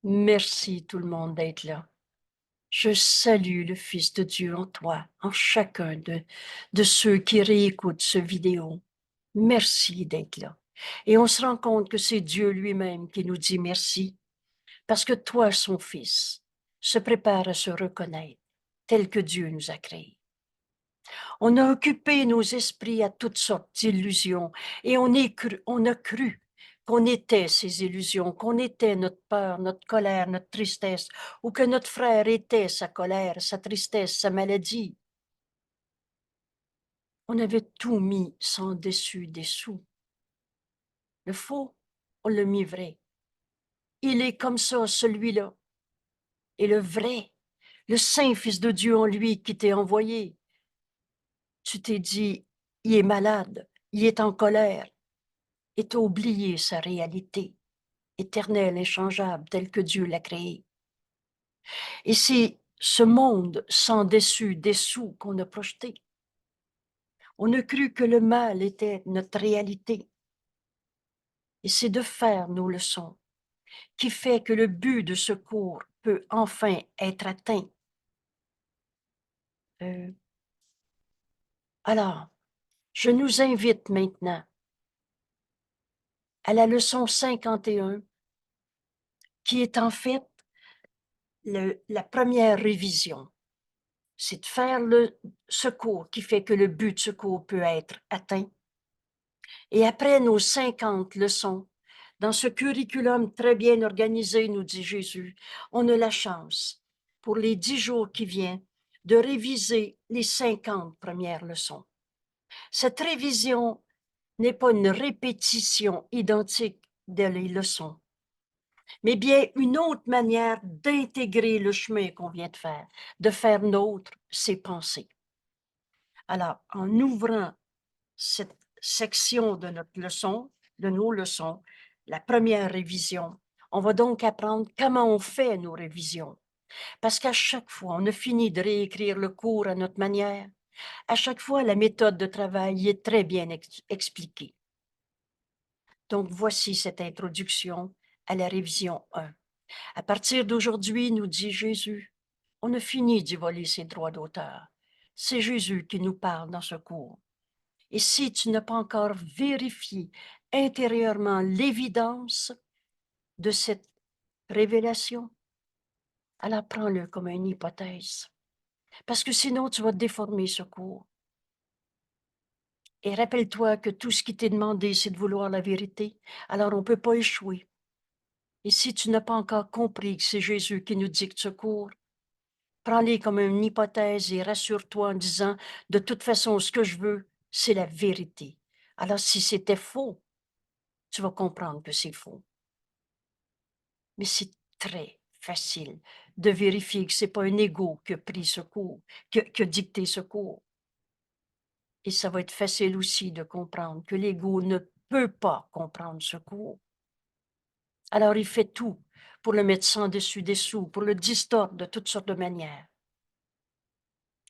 Merci tout le monde d'être là. Je salue le Fils de Dieu en toi, en chacun de ceux qui réécoutent ce vidéo. Merci d'être là. Et on se rend compte que c'est Dieu lui-même qui nous dit merci, parce que toi, son Fils, se prépare à se reconnaître tel que Dieu nous a créés. On a occupé nos esprits à toutes sortes d'illusions et on a cru qu'on était ces illusions, qu'on était notre peur, notre colère, notre tristesse, ou que notre frère était sa colère, sa tristesse, sa maladie. On avait tout mis sans dessus dessous. Le faux, on l'a mis vrai. Il est comme ça, celui-là. Et le vrai, le saint Fils de Dieu en lui qui t'est envoyé. Tu t'es dit, il est malade, il est en colère, et t'as oublié sa réalité, éternelle, inchangeable, telle que Dieu l'a créée. Et c'est ce monde sans dessus, dessous qu'on a projeté. On a cru que le mal était notre réalité. Et c'est de faire nos leçons qui fait que le but de ce cours peut enfin être atteint. Alors, je nous invite maintenant à la leçon 51, qui est en fait la première révision. C'est de faire ce cours qui fait que le but de ce cours peut être atteint. Et après nos 50 leçons, dans ce curriculum très bien organisé, nous dit Jésus, on a la chance, pour les 10 jours qui viennent, de réviser les 50 premières leçons. Cette révision n'est pas une répétition identique des leçons, mais bien une autre manière d'intégrer le chemin qu'on vient de faire nôtre ses pensées. Alors, en ouvrant cette section de notre leçon, de nos leçons, la première révision, on va donc apprendre comment on fait nos révisions. Parce qu'à chaque fois, on a fini de réécrire le cours à notre manière. À chaque fois, la méthode de travail est très bien expliquée. Donc, voici cette introduction à la révision 1. À partir d'aujourd'hui, nous dit Jésus, on a fini d'y voler ses droits d'auteur. C'est Jésus qui nous parle dans ce cours. Et si tu n'as pas encore vérifié intérieurement l'évidence de cette révélation, alors prends-le comme une hypothèse. Parce que sinon, tu vas déformer ce cours. Et rappelle-toi que tout ce qui t'est demandé, c'est de vouloir la vérité. Alors, on ne peut pas échouer. Et si tu n'as pas encore compris que c'est Jésus qui nous dicte ce cours, prends-les comme une hypothèse et rassure-toi en disant, de toute façon, ce que je veux, c'est la vérité. Alors, si c'était faux, tu vas comprendre que c'est faux. Mais c'est très facile de vérifier que ce n'est pas un ego qui a pris ce cours, qui a dicté ce cours. Et ça va être facile aussi de comprendre que l'ego ne peut pas comprendre ce cours. Alors il fait tout pour le mettre sans dessus dessous, pour le distordre de toutes sortes de manières.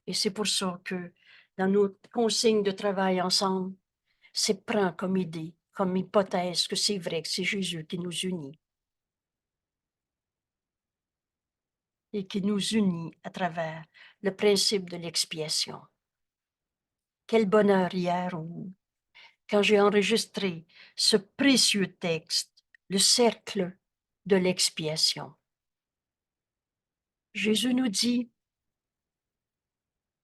Et c'est pour ça que dans nos consignes de travail ensemble, c'est prend comme idée, comme hypothèse que c'est vrai que c'est Jésus qui nous unit. Et qui nous unit à travers le principe de l'expiation. Quel bonheur hier, quand j'ai enregistré ce précieux texte, le cercle de l'expiation. Jésus nous dit,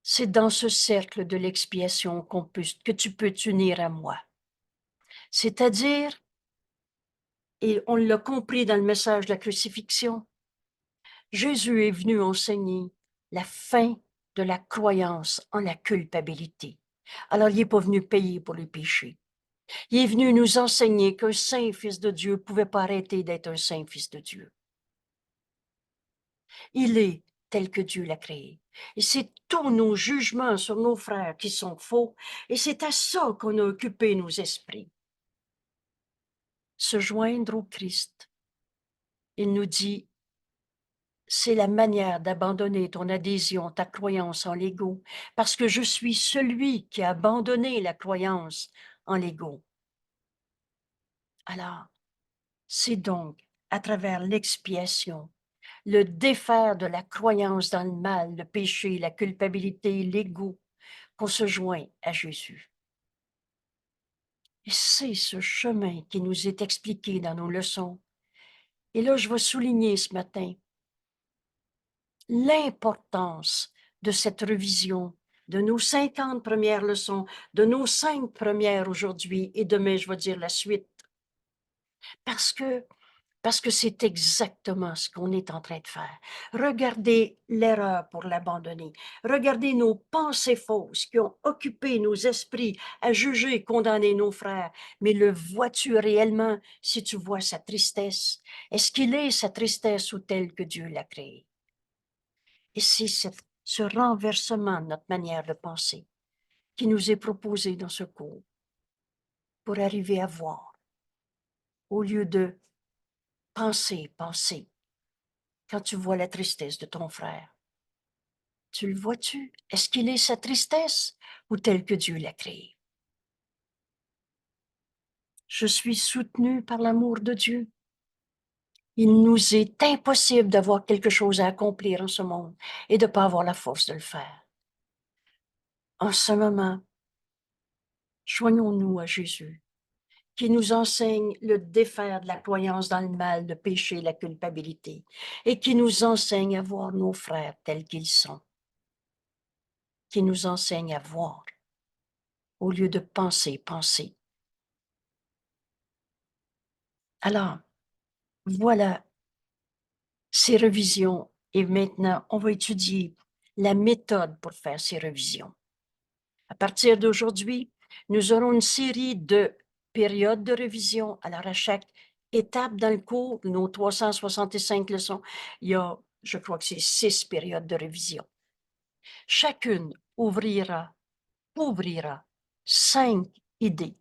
c'est dans ce cercle de l'expiation que tu peux t'unir à moi. C'est-à-dire, et on l'a compris dans le message de la crucifixion, Jésus est venu enseigner la fin de la croyance en la culpabilité. Alors, il n'est pas venu payer pour les péchés. Il est venu nous enseigner qu'un saint fils de Dieu ne pouvait pas arrêter d'être un saint fils de Dieu. Il est tel que Dieu l'a créé. Et c'est tous nos jugements sur nos frères qui sont faux, et c'est à ça qu'on a occupé nos esprits. Se joindre au Christ. Il nous dit, c'est la manière d'abandonner ton adhésion, ta croyance en l'ego, parce que je suis celui qui a abandonné la croyance en l'ego. Alors, c'est donc à travers l'expiation, le défaire de la croyance dans le mal, le péché, la culpabilité, l'ego, qu'on se joint à Jésus. Et c'est ce chemin qui nous est expliqué dans nos leçons. Et là, je veux souligner ce matin l'importance de cette révision, de nos 50 premières leçons, de nos 5 premières aujourd'hui, et demain, je vais dire la suite. Parce que c'est exactement ce qu'on est en train de faire. Regardez l'erreur pour l'abandonner. Regardez nos pensées fausses qui ont occupé nos esprits à juger et condamner nos frères. Mais le vois-tu réellement si tu vois sa tristesse? Est-ce qu'il est sa tristesse ou tel que Dieu l'a créé? Et c'est ce renversement de notre manière de penser qui nous est proposé dans ce cours pour arriver à voir, au lieu de penser, quand tu vois la tristesse de ton frère. Tu le vois-tu? Est-ce qu'il est sa tristesse ou tel que Dieu l'a créé? Je suis soutenu par l'amour de Dieu. Il nous est impossible d'avoir quelque chose à accomplir en ce monde et de ne pas avoir la force de le faire. En ce moment, joignons-nous à Jésus, qui nous enseigne le défaire de la croyance dans le mal, le péché, la culpabilité, et qui nous enseigne à voir nos frères tels qu'ils sont, qui nous enseigne à voir au lieu de penser. Alors, voilà ces révisions et maintenant, on va étudier la méthode pour faire ces révisions. À partir d'aujourd'hui, nous aurons une série de périodes de révision. Alors, à chaque étape dans le cours, nos 365 leçons, il y a, je crois que c'est 6 périodes de révision. Chacune couvrira 5 idées.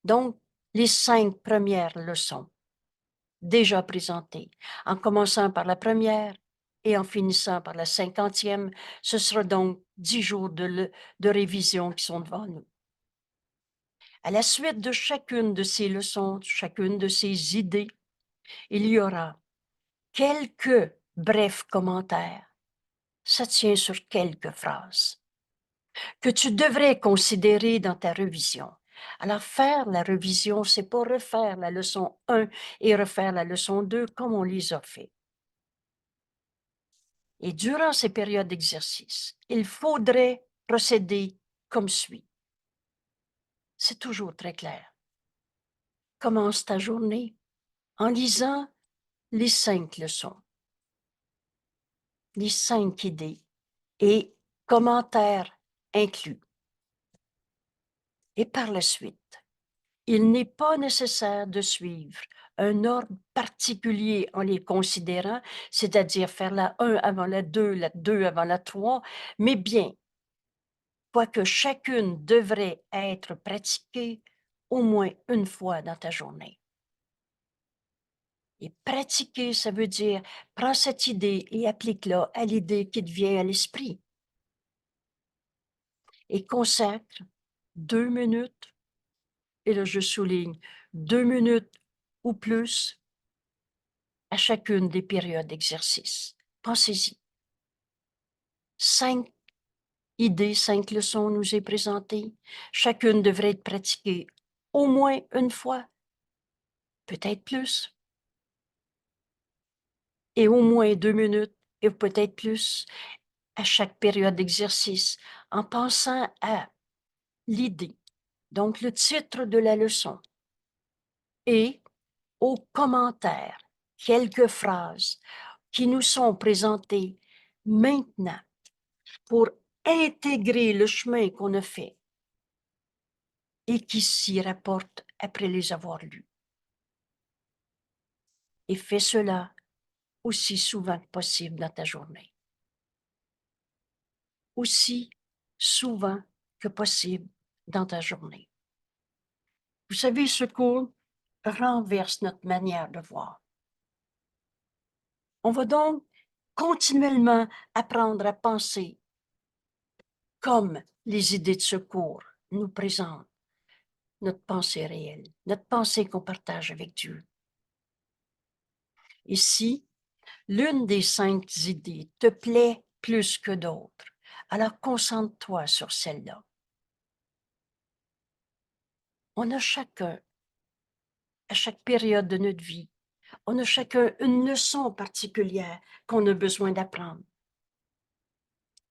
Donc, les 5 premières leçons déjà présentées, en commençant par la première et en finissant par la 50e. Ce sera donc 10 jours de révision qui sont devant nous. À la suite de chacune de ces leçons, chacune de ces idées, il y aura quelques brefs commentaires. Ça tient sur quelques phrases que tu devrais considérer dans ta révision. Alors, faire la révision, c'est pas refaire la leçon 1 et refaire la leçon 2 comme on les a fait. Et durant ces périodes d'exercice, il faudrait procéder comme suit. C'est toujours très clair. Commence ta journée en lisant les 5 leçons, les 5 idées et commentaires inclus. Et par la suite, il n'est pas nécessaire de suivre un ordre particulier en les considérant, c'est-à-dire faire la 1 avant la 2 avant la 3, mais bien, quoique chacune devrait être pratiquée au moins une fois dans ta journée. Et pratiquer, ça veut dire, prends cette idée et applique-la à l'idée qui te vient à l'esprit. Et consacre 2 minutes, et là je souligne, 2 minutes ou plus à chacune des périodes d'exercice. Pensez-y. 5 idées, 5 leçons nous est présentées. Chacune devrait être pratiquée au moins une fois, peut-être plus. Et au moins 2 minutes, et peut-être plus, à chaque période d'exercice, en pensant à l'idée, donc le titre de la leçon, et aux commentaires, quelques phrases qui nous sont présentées maintenant pour intégrer le chemin qu'on a fait et qui s'y rapportent après les avoir lus. Et fais cela aussi souvent que possible dans ta journée. Aussi souvent que possible dans ta journée. Vous savez, ce cours renverse notre manière de voir. On va donc continuellement apprendre à penser comme les idées de ce cours nous présentent notre pensée réelle, notre pensée qu'on partage avec Dieu. Et si l'une des 5 idées te plaît plus que d'autres, alors concentre-toi sur celle-là. On a chacun, à chaque période de notre vie, on a chacun une leçon particulière qu'on a besoin d'apprendre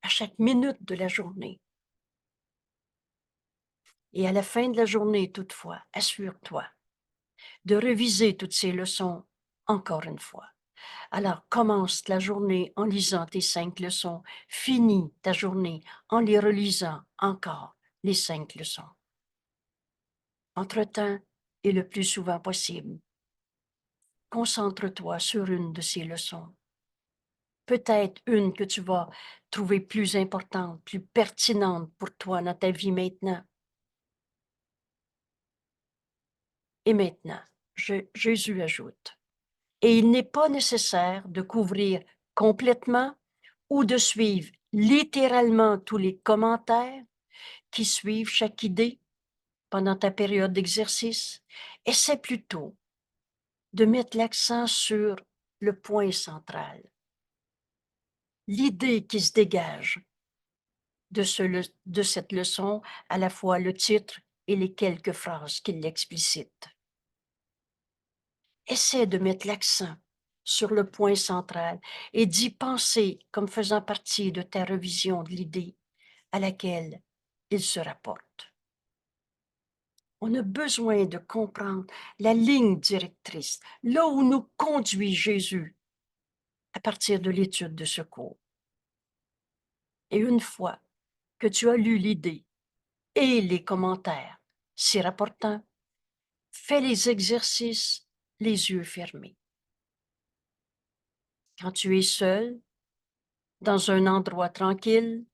à chaque minute de la journée. Et à la fin de la journée, toutefois, assure-toi de réviser toutes ces leçons encore une fois. Alors, commence la journée en lisant tes 5 leçons. Finis ta journée en les relisant encore, les 5 leçons. Entre-temps, et le plus souvent possible, concentre-toi sur une de ces leçons. Peut-être une que tu vas trouver plus importante, plus pertinente pour toi dans ta vie maintenant. Et maintenant, Jésus ajoute, et il n'est pas nécessaire de couvrir complètement ou de suivre littéralement tous les commentaires qui suivent chaque idée pendant ta période d'exercice. Essaie plutôt de mettre l'accent sur le point central, l'idée qui se dégage de cette leçon, à la fois le titre et les quelques phrases qui l'explicitent. Essaie de mettre l'accent sur le point central et d'y penser comme faisant partie de ta revision de l'idée à laquelle il se rapporte. On a besoin de comprendre la ligne directrice, là où nous conduit Jésus à partir de l'étude de ce cours. Et une fois que tu as lu l'idée et les commentaires s'y rapportant, fais les exercices les yeux fermés. Quand tu es seul, dans un endroit tranquille,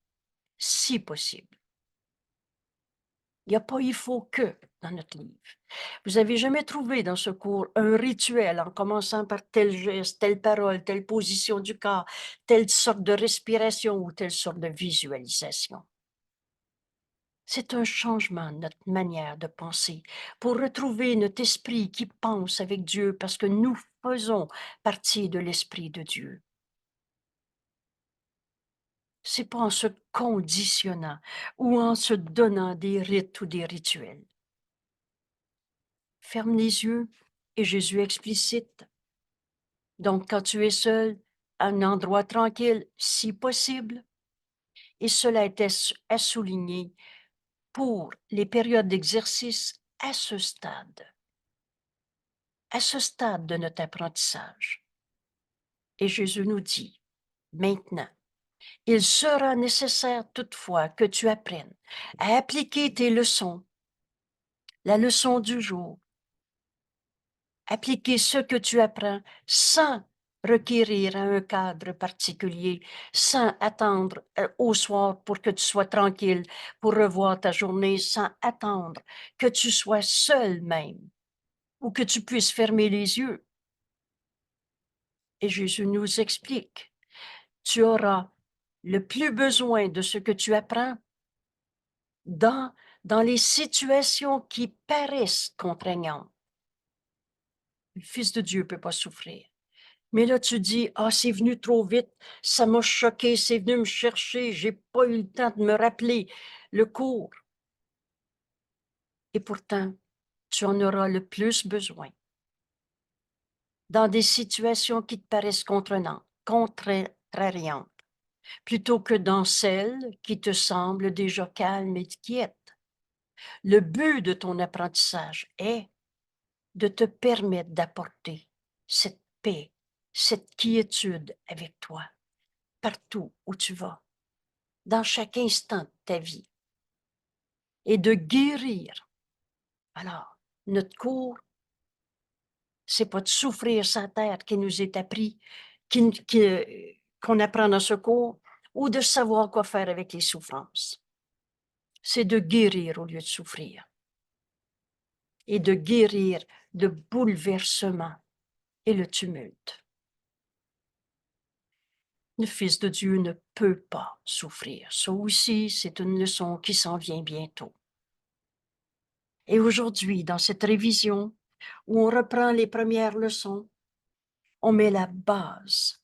si possible. Il n'y a pas il faut que dans notre livre. Vous avez jamais trouvé dans ce cours un rituel en commençant par tel geste, telle parole, telle position du corps, telle sorte de respiration ou telle sorte de visualisation. C'est un changement de notre manière de penser pour retrouver notre esprit qui pense avec Dieu parce que nous faisons partie de l'esprit de Dieu. C'est pas en se conditionnant ou en se donnant des rites ou des rituels. Ferme les yeux et Jésus explicite. Donc, quand tu es seul, à un endroit tranquille, si possible, et cela était à souligner pour les périodes d'exercice à ce stade de notre apprentissage. Et Jésus nous dit, maintenant, il sera nécessaire toutefois que tu apprennes à appliquer tes leçons, la leçon du jour, appliquer ce que tu apprends sans requérir à un cadre particulier, sans attendre au soir pour que tu sois tranquille, pour revoir ta journée, sans attendre que tu sois seul même ou que tu puisses fermer les yeux. Et Jésus nous explique, tu auras le plus besoin de ce que tu apprends dans, dans les situations qui paraissent contraignantes. Le Fils de Dieu ne peut pas souffrir. Mais là, tu dis, ah, c'est venu trop vite, ça m'a choqué, c'est venu me chercher, j'ai pas eu le temps de me rappeler le cours. Et pourtant, tu en auras le plus besoin. Dans des situations qui te paraissent contrariantes, plutôt que dans celles qui te semblent déjà calmes et quiètes. Le but de ton apprentissage est de te permettre d'apporter cette paix, cette quiétude avec toi, partout où tu vas, dans chaque instant de ta vie, et de guérir. Alors, notre cours, c'est pas de souffrir sa terre qui nous est appris, qu'on apprend dans ce cours, ou de savoir quoi faire avec les souffrances. C'est de guérir au lieu de souffrir, et de guérir le bouleversement et le tumulte. Le Fils de Dieu ne peut pas souffrir. Ça aussi, c'est une leçon qui s'en vient bientôt. Et aujourd'hui, dans cette révision, où on reprend les premières leçons, On met la base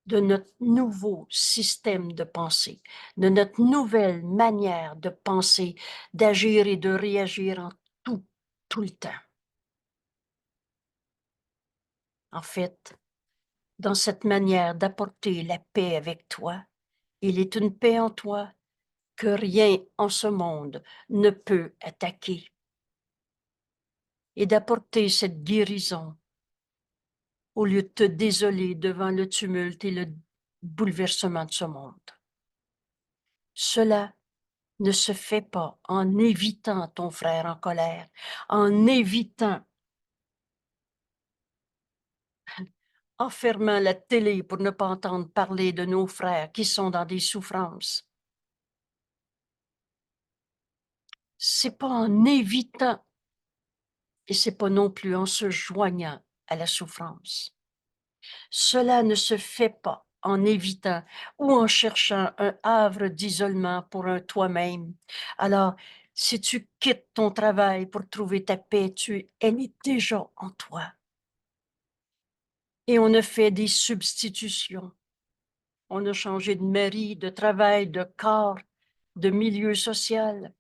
de notre nouveau système de pensée, de notre nouvelle manière de penser, d'agir et de réagir en tout le temps. En fait, dans cette manière d'apporter la paix avec toi, il est une paix en toi que rien en ce monde ne peut attaquer. Et d'apporter cette guérison au lieu de te désoler devant le tumulte et le bouleversement de ce monde. Cela ne se fait pas en évitant ton frère en colère, en évitant, en fermant la télé pour ne pas entendre parler de nos frères qui sont dans des souffrances. C'est pas en évitant et c'est pas non plus en se joignant à la souffrance. Cela ne se fait pas en évitant ou en cherchant un havre d'isolement pour un toi-même. Alors, si tu quittes ton travail pour trouver ta paix, elle est déjà en toi. Et on a fait des substitutions. On a changé de mari, de travail, de corps, de milieu social.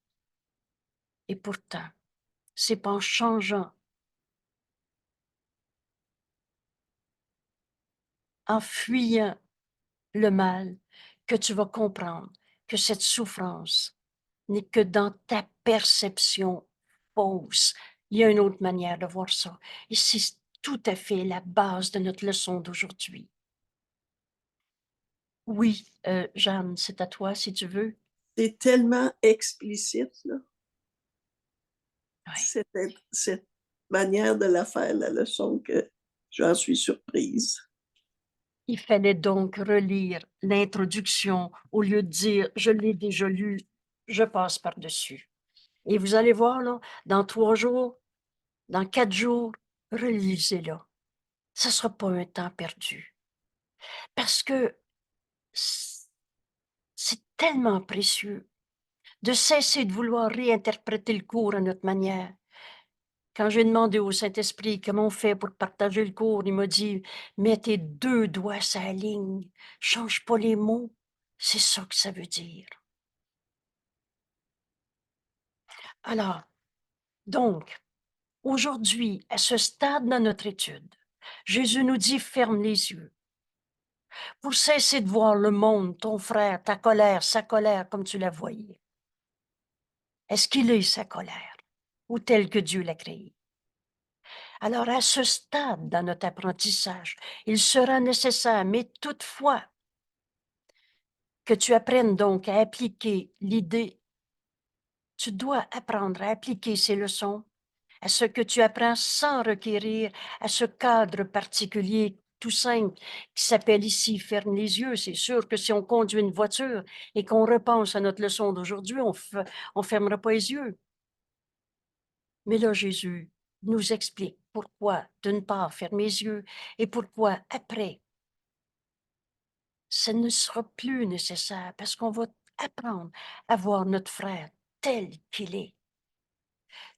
Et pourtant, c'est pas en changeant, en fuyant le mal, que tu vas comprendre que cette souffrance n'est que dans ta perception fausse. Il y a une autre manière de voir ça. Et c'est tout à fait la base de notre leçon d'aujourd'hui. Oui, Jeanne, c'est à toi si tu veux. C'est tellement explicite, là. Oui. Cette manière de la faire, la leçon, que j'en suis surprise. Il fallait donc relire l'introduction au lieu de dire je l'ai déjà lu, je passe par-dessus. Et vous allez voir, là, dans 3 jours, dans 4 jours, relisez-la. Ce ne sera pas un temps perdu. Parce que c'est tellement précieux de cesser de vouloir réinterpréter le cours à notre manière. Quand j'ai demandé au Saint-Esprit comment on fait pour partager le cours, il m'a dit « Mets tes 2 doigts sur la ligne, change pas les mots. » C'est ça que ça veut dire. Alors, donc, aujourd'hui, à ce stade dans notre étude, Jésus nous dit « Ferme les yeux. » Pour cesser de voir le monde, ton frère, ta colère, sa colère comme tu la voyais. Est-ce qu'il est sa colère ou tel que Dieu l'a créé? Alors, à ce stade dans notre apprentissage, il sera nécessaire, mais toutefois, que tu apprennes donc à appliquer l'idée. Tu dois apprendre à appliquer ces leçons à ce que tu apprends sans requérir à ce cadre particulier tout simple qui s'appelle ici ferme les yeux. C'est sûr que si on conduit une voiture et qu'on repense à notre leçon d'aujourd'hui, on fermera pas les yeux. Mais là, Jésus nous explique pourquoi, d'une part, fermer les yeux et pourquoi, après, ça ne sera plus nécessaire parce qu'on va apprendre à voir notre frère tel qu'il est.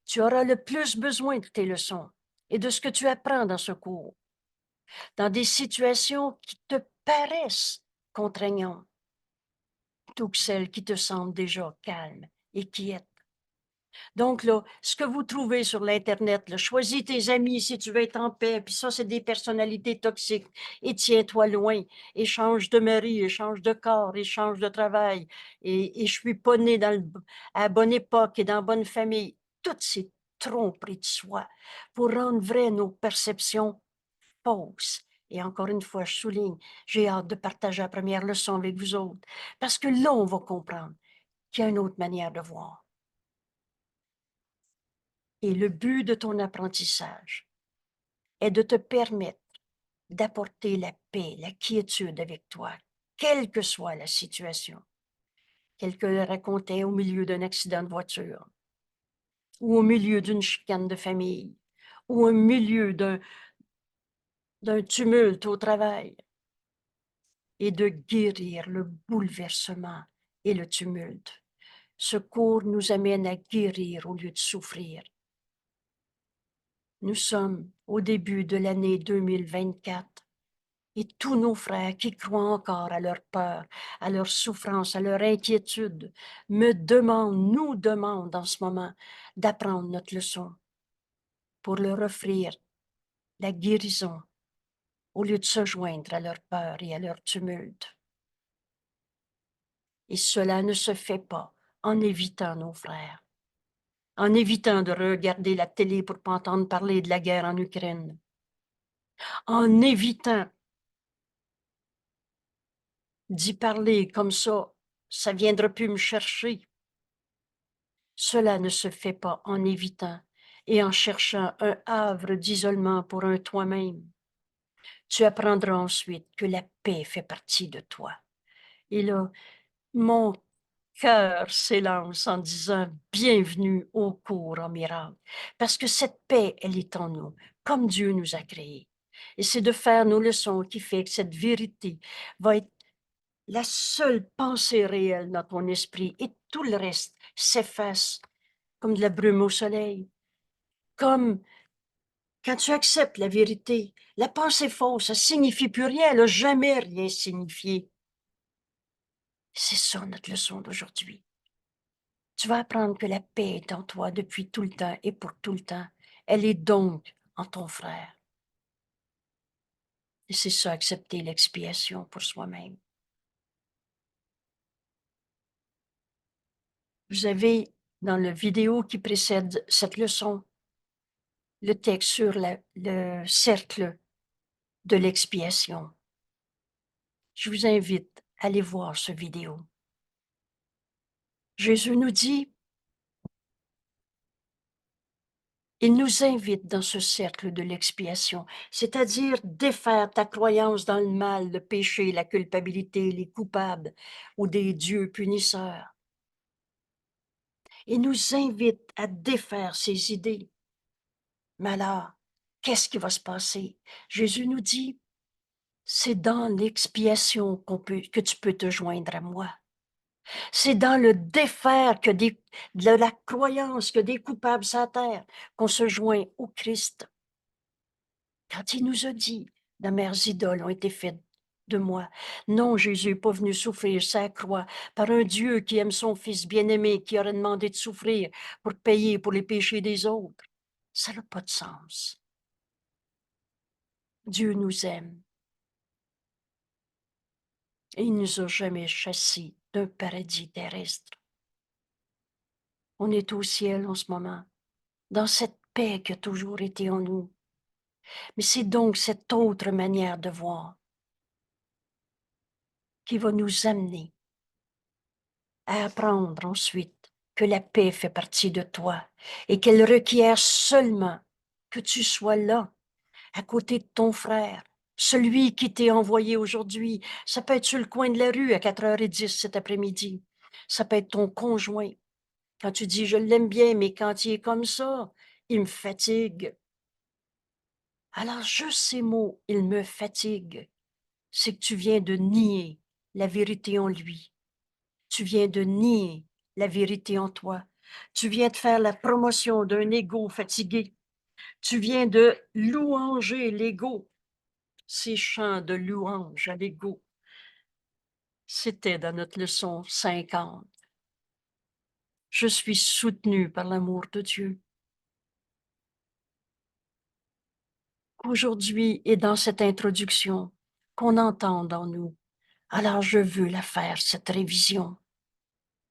Tu auras le plus besoin de tes leçons et de ce que tu apprends dans ce cours, dans des situations qui te paraissent contraignantes, plutôt que celles qui te semblent déjà calmes et quiètes. Donc, là, ce que vous trouvez sur l'Internet, là, choisis tes amis si tu veux être en paix, puis ça, c'est des personnalités toxiques, et tiens-toi loin, échange de mari, échange de corps, échange de travail, et je suis pas né à la bonne époque et dans la bonne famille. Toutes ces tromperies de soi pour rendre vraies nos perceptions fausses. Et encore une fois, je souligne, j'ai hâte de partager la première leçon avec vous autres, parce que là, on va comprendre qu'il y a une autre manière de voir. Et le but de ton apprentissage est de te permettre d'apporter la paix, la quiétude avec toi, quelle que soit la situation. Quelqu'un le racontait au milieu d'un accident de voiture, ou au milieu d'une chicane de famille, ou au milieu d'un tumulte au travail, et de guérir le bouleversement et le tumulte. Ce cours nous amène à guérir au lieu de souffrir. Nous sommes au début de l'année 2024 et tous nos frères qui croient encore à leur peur, à leur souffrance, à leur inquiétude, nous demandent en ce moment d'apprendre notre leçon pour leur offrir la guérison au lieu de se joindre à leur peur et à leur tumulte. Et cela ne se fait pas en évitant nos frères, en évitant de regarder la télé pour ne pas entendre parler de la guerre en Ukraine, en évitant d'y parler comme ça viendra plus me chercher. Cela ne se fait pas en évitant et en cherchant un havre d'isolement pour un toi-même. Tu apprendras ensuite que la paix fait partie de toi. Et là, mon cœur s'élance en disant bienvenue au cours en miracle, parce que cette paix, elle est en nous, comme Dieu nous a créés. Et c'est de faire nos leçons qui fait que cette vérité va être la seule pensée réelle dans ton esprit et tout le reste s'efface comme de la brume au soleil. Comme quand tu acceptes la vérité, la pensée fausse, ça signifie plus rien, elle n'a jamais rien signifié. C'est ça notre leçon d'aujourd'hui. Tu vas apprendre que la paix est en toi depuis tout le temps et pour tout le temps. Elle est donc en ton frère. Et c'est ça, accepter l'expiation pour soi-même. Vous avez, dans la vidéo qui précède cette leçon, le texte sur le cercle de l'expiation. Je vous invite à aller voir ce vidéo. Jésus nous dit, il nous invite dans ce cercle de l'expiation, c'est-à-dire défaire ta croyance dans le mal, le péché, la culpabilité, les coupables ou des dieux punisseurs. Il nous invite à défaire ces idées. Mais alors, qu'est-ce qui va se passer? Jésus nous dit, c'est dans l'expiation que tu peux te joindre à moi. C'est dans le défaire de la croyance que des coupables sur la terre qu'on se joint au Christ. Quand il nous a dit, de mères idoles ont été faites de moi. Non, Jésus n'est pas venu souffrir sa croix par un Dieu qui aime son Fils bien-aimé, qui aurait demandé de souffrir pour payer pour les péchés des autres. Ça n'a pas de sens. Dieu nous aime et il ne nous a jamais chassés d'un paradis terrestre. On est au ciel en ce moment, dans cette paix qui a toujours été en nous. Mais c'est donc cette autre manière de voir qui va nous amener à apprendre ensuite que la paix fait partie de toi et qu'elle requiert seulement que tu sois là, à côté de ton frère, celui qui t'est envoyé aujourd'hui. Ça peut être sur le coin de la rue à 4h10 cet après-midi. Ça peut être ton conjoint. Quand tu dis, je l'aime bien, mais quand il est comme ça, il me fatigue. Alors, juste ces mots, il me fatigue, c'est que tu viens de nier la vérité en lui. Tu viens de nier la vérité en toi. Tu viens de faire la promotion d'un ego fatigué. Tu viens de louanger l'ego. Ces chants de louange à l'ego, c'était dans notre leçon 50. Je suis soutenu par l'amour de Dieu. Aujourd'hui et dans cette introduction, qu'on entende en nous. Alors je veux la faire, cette révision.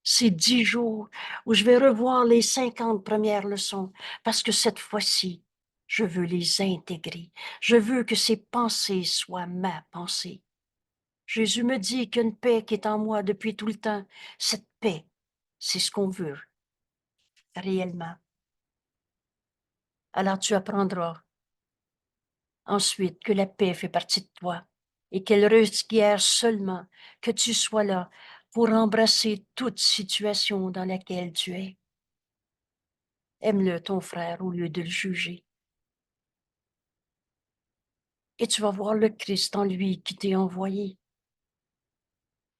Ces 10 jours où je vais revoir les 50 premières leçons, parce que cette fois-ci, je veux les intégrer. Je veux que ces pensées soient ma pensée. Jésus me dit qu'il y a une paix qui est en moi depuis tout le temps. Cette paix, c'est ce qu'on veut réellement. Alors tu apprendras ensuite que la paix fait partie de toi et qu'elle requiert seulement que tu sois là pour embrasser toute situation dans laquelle tu es. Aime-le, ton frère, au lieu de le juger. Et tu vas voir le Christ en lui qui t'est envoyé.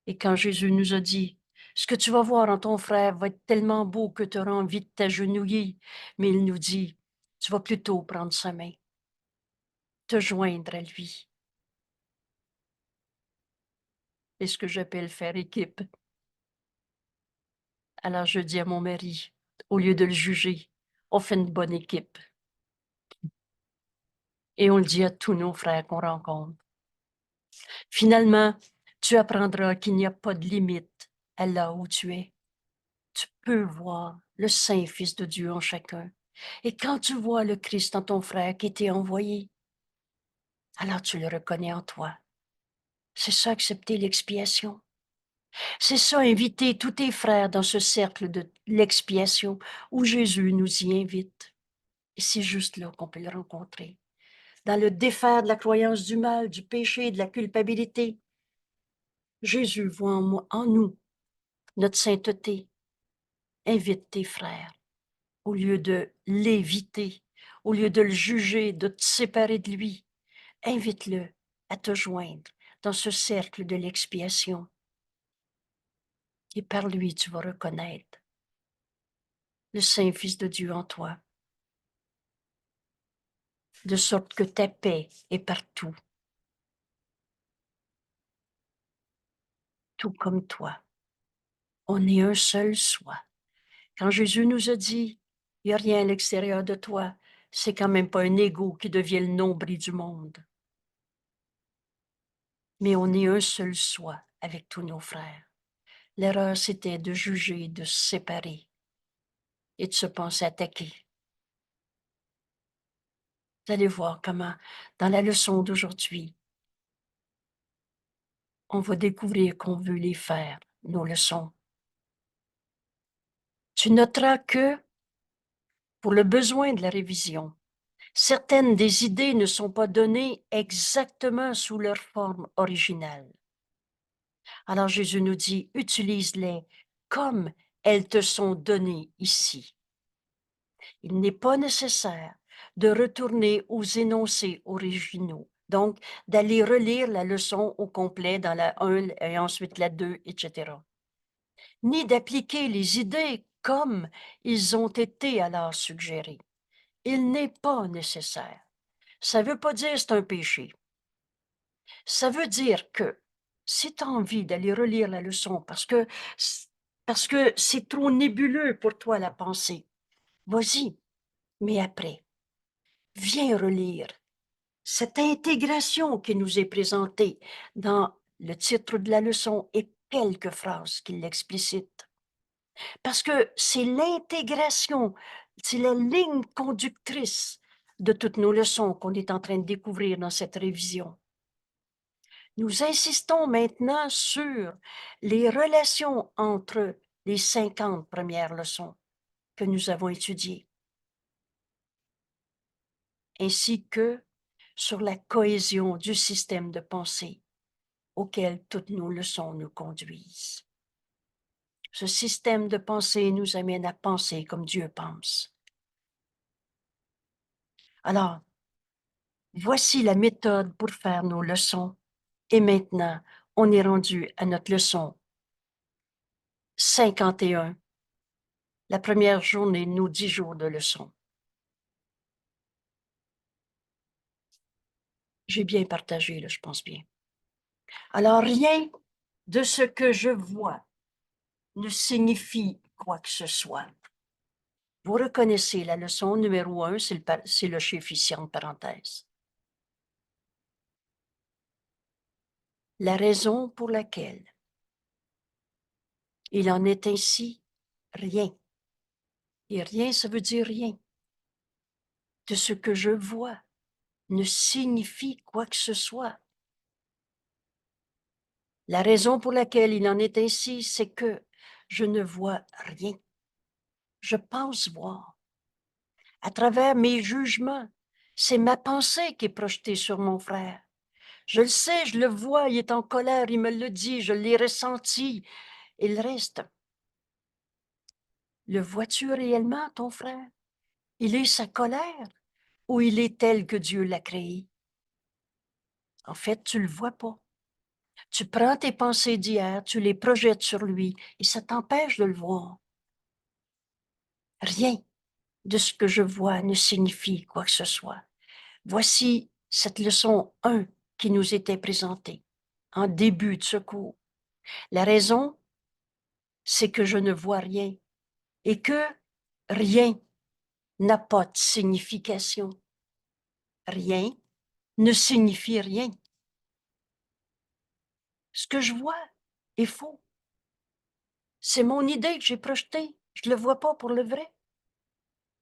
Et quand Jésus nous a dit, ce que tu vas voir en ton frère va être tellement beau que tu auras envie de t'agenouiller, mais il nous dit, tu vas plutôt prendre sa main, te joindre à lui. C'est ce que j'appelle faire équipe. Alors je dis à mon mari, au lieu de le juger, on fait une bonne équipe. Et on le dit à tous nos frères qu'on rencontre. Finalement, tu apprendras qu'il n'y a pas de limite à là où tu es. Tu peux voir le Saint Fils de Dieu en chacun. Et quand tu vois le Christ en ton frère qui t'est envoyé, alors tu le reconnais en toi. C'est ça, accepter l'expiation. C'est ça, inviter tous tes frères dans ce cercle de l'expiation où Jésus nous y invite. Et c'est juste là qu'on peut le rencontrer. Dans le défaire de la croyance du mal, du péché, de la culpabilité, Jésus voit en nous notre sainteté. Invite tes frères au lieu de l'éviter, au lieu de le juger, de te séparer de lui. Invite-le à te joindre dans ce cercle de l'expiation. Et par lui, tu vas reconnaître le Saint Fils de Dieu en toi, de sorte que ta paix est partout, tout comme toi. On est un seul soi. Quand Jésus nous a dit, il n'y a rien à l'extérieur de toi, c'est quand même pas un ego qui devient le nombril du monde. Mais on est un seul soi avec tous nos frères. L'erreur, c'était de juger, de se séparer et de se penser attaquer. Vous allez voir comment, dans la leçon d'aujourd'hui, on va découvrir qu'on veut les faire, nos leçons. Tu noteras que, pour le besoin de la révision, certaines des idées ne sont pas données exactement sous leur forme originale. Alors Jésus nous dit, utilise-les comme elles te sont données ici. Il n'est pas nécessaire de retourner aux énoncés originaux, donc d'aller relire la leçon au complet dans la 1 et ensuite la 2, etc. Ni d'appliquer les idées comme ils ont été alors suggérées. Il n'est pas nécessaire. Ça ne veut pas dire c'est un péché. Ça veut dire que si tu as envie d'aller relire la leçon parce que c'est trop nébuleux pour toi la pensée, vas-y, mais après, viens relire cette intégration qui nous est présentée dans le titre de la leçon et quelques phrases qui l'explicitent. Parce que c'est l'intégration, c'est la ligne conductrice de toutes nos leçons qu'on est en train de découvrir dans cette révision. Nous insistons maintenant sur les relations entre les 50 premières leçons que nous avons étudiées, ainsi que sur la cohésion du système de pensée auquel toutes nos leçons nous conduisent. Ce système de pensée nous amène à penser comme Dieu pense. Alors, voici la méthode pour faire nos leçons. Et maintenant, on est rendu à notre leçon 51, la première journée de nos 10 jours de leçon. J'ai bien partagé, là, je pense bien. Alors, rien de ce que je vois ne signifie quoi que ce soit. Vous reconnaissez la leçon numéro 1, c'est le chiffre ici en parenthèse. La raison pour laquelle il en est ainsi, rien. Et rien, ça veut dire rien. De ce que je vois ne signifie quoi que ce soit. La raison pour laquelle il en est ainsi, c'est que je ne vois rien. Je pense voir. À travers mes jugements, c'est ma pensée qui est projetée sur mon frère. Je le sais, je le vois, il est en colère, il me le dit, je l'ai ressenti. Et le reste, le vois-tu réellement, ton frère? Il est sa colère ou il est tel que Dieu l'a créé? En fait, tu le vois pas. Tu prends tes pensées d'hier, tu les projettes sur lui et ça t'empêche de le voir. Rien. de ce que je vois ne signifie quoi que ce soit. Voici cette leçon 1 qui nous était présentée en début de ce cours. La raison, c'est que je ne vois rien et que rien n'a pas de signification. Rien ne signifie rien. Ce que je vois est faux. C'est mon idée que j'ai projetée. Je ne le vois pas pour le vrai.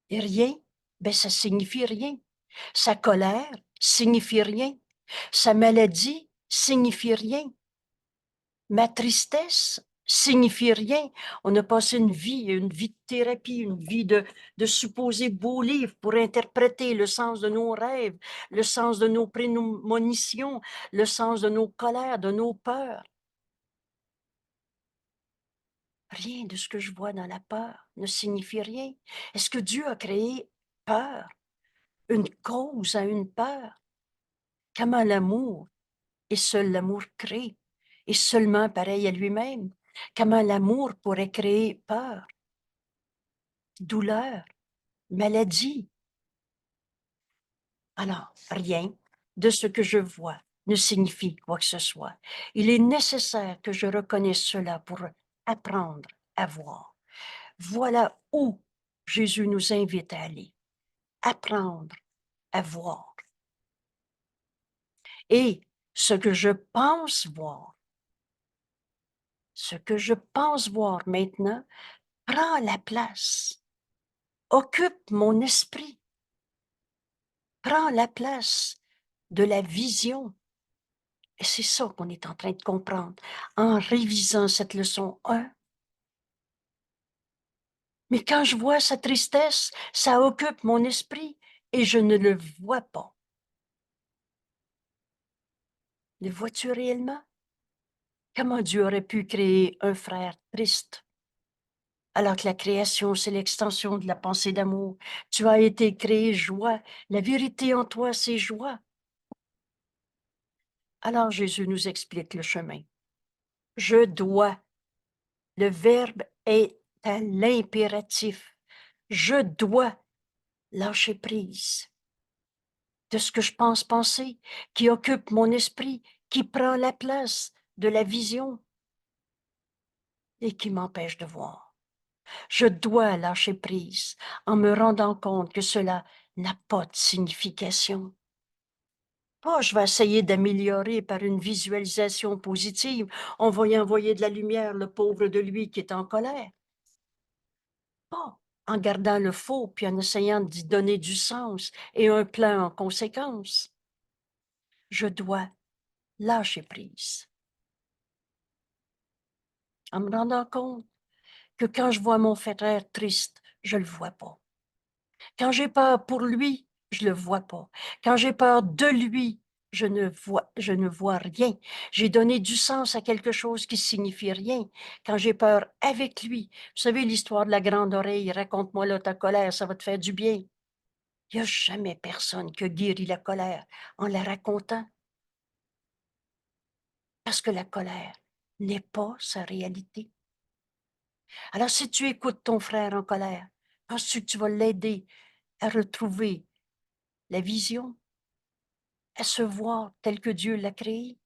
Et rien, ben ça signifie rien. Sa colère signifie rien. Sa maladie signifie rien. Ma tristesse signifie rien. On a passé une vie de thérapie, une vie de supposés beaux livres pour interpréter le sens de nos rêves, le sens de nos prémonitions, le sens de nos colères, de nos peurs. Rien de ce que je vois dans la peur ne signifie rien. Est-ce que Dieu a créé peur, une cause à une peur? Comment l'amour, et seul l'amour crée, est seulement pareil à lui-même? Comment l'amour pourrait créer peur, douleur, maladie? Alors, rien de ce que je vois ne signifie quoi que ce soit. Il est nécessaire que je reconnaisse cela pour apprendre à voir. Voilà où Jésus nous invite à aller. Apprendre à voir. Et ce que je pense voir maintenant prend la place, occupe mon esprit, prend la place de la vision. Et c'est ça qu'on est en train de comprendre en révisant cette leçon 1. Mais quand je vois sa tristesse, ça occupe mon esprit et je ne le vois pas. Le vois-tu réellement? Comment Dieu aurait pu créer un frère triste? Alors que la création, c'est l'extension de la pensée d'amour. Tu as été créé joie. La vérité en toi, c'est joie. Alors Jésus nous explique le chemin. Je dois. Le verbe est à l'impératif. Je dois lâcher prise de ce que je pense penser, qui occupe mon esprit, qui prend la place de la vision et qui m'empêche de voir. Je dois lâcher prise en me rendant compte que cela n'a pas de signification. Pas je vais essayer d'améliorer par une visualisation positive. On va y envoyer de la lumière, le pauvre de lui qui est en colère. Pas en gardant le faux puis en essayant d'y donner du sens et un plan en conséquence. Je dois lâcher prise en me rendant compte que quand je vois mon frère triste, je le vois pas. Quand j'ai peur pour lui, je le vois pas. Quand j'ai peur de lui, je ne vois rien. J'ai donné du sens à quelque chose qui signifie rien. Quand j'ai peur avec lui, vous savez l'histoire de la grande oreille, raconte-moi là ta colère, ça va te faire du bien. Il n'y a jamais personne qui a guéri la colère en la racontant. Parce que la colère n'est pas sa réalité. Alors si tu écoutes ton frère en colère, penses-tu que tu vas l'aider à retrouver la vision, à se voir tel que Dieu l'a créé?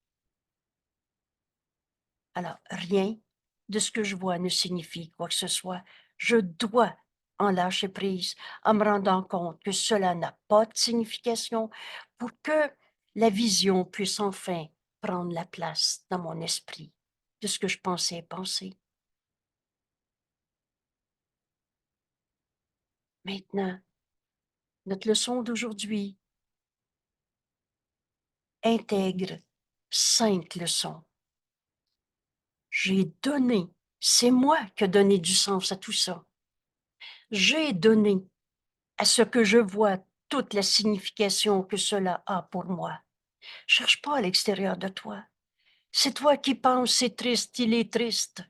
Alors, rien de ce que je vois ne signifie quoi que ce soit. Je dois en lâcher prise en me rendant compte que cela n'a pas de signification pour que la vision puisse enfin prendre la place dans mon esprit de ce que je pensais penser. Maintenant, notre leçon d'aujourd'hui intègre 5 leçons. J'ai donné, c'est moi qui ai donné du sens à tout ça. J'ai donné à ce que je vois toute la signification que cela a pour moi. Cherche pas à l'extérieur de toi. C'est toi qui penses c'est triste, il est triste.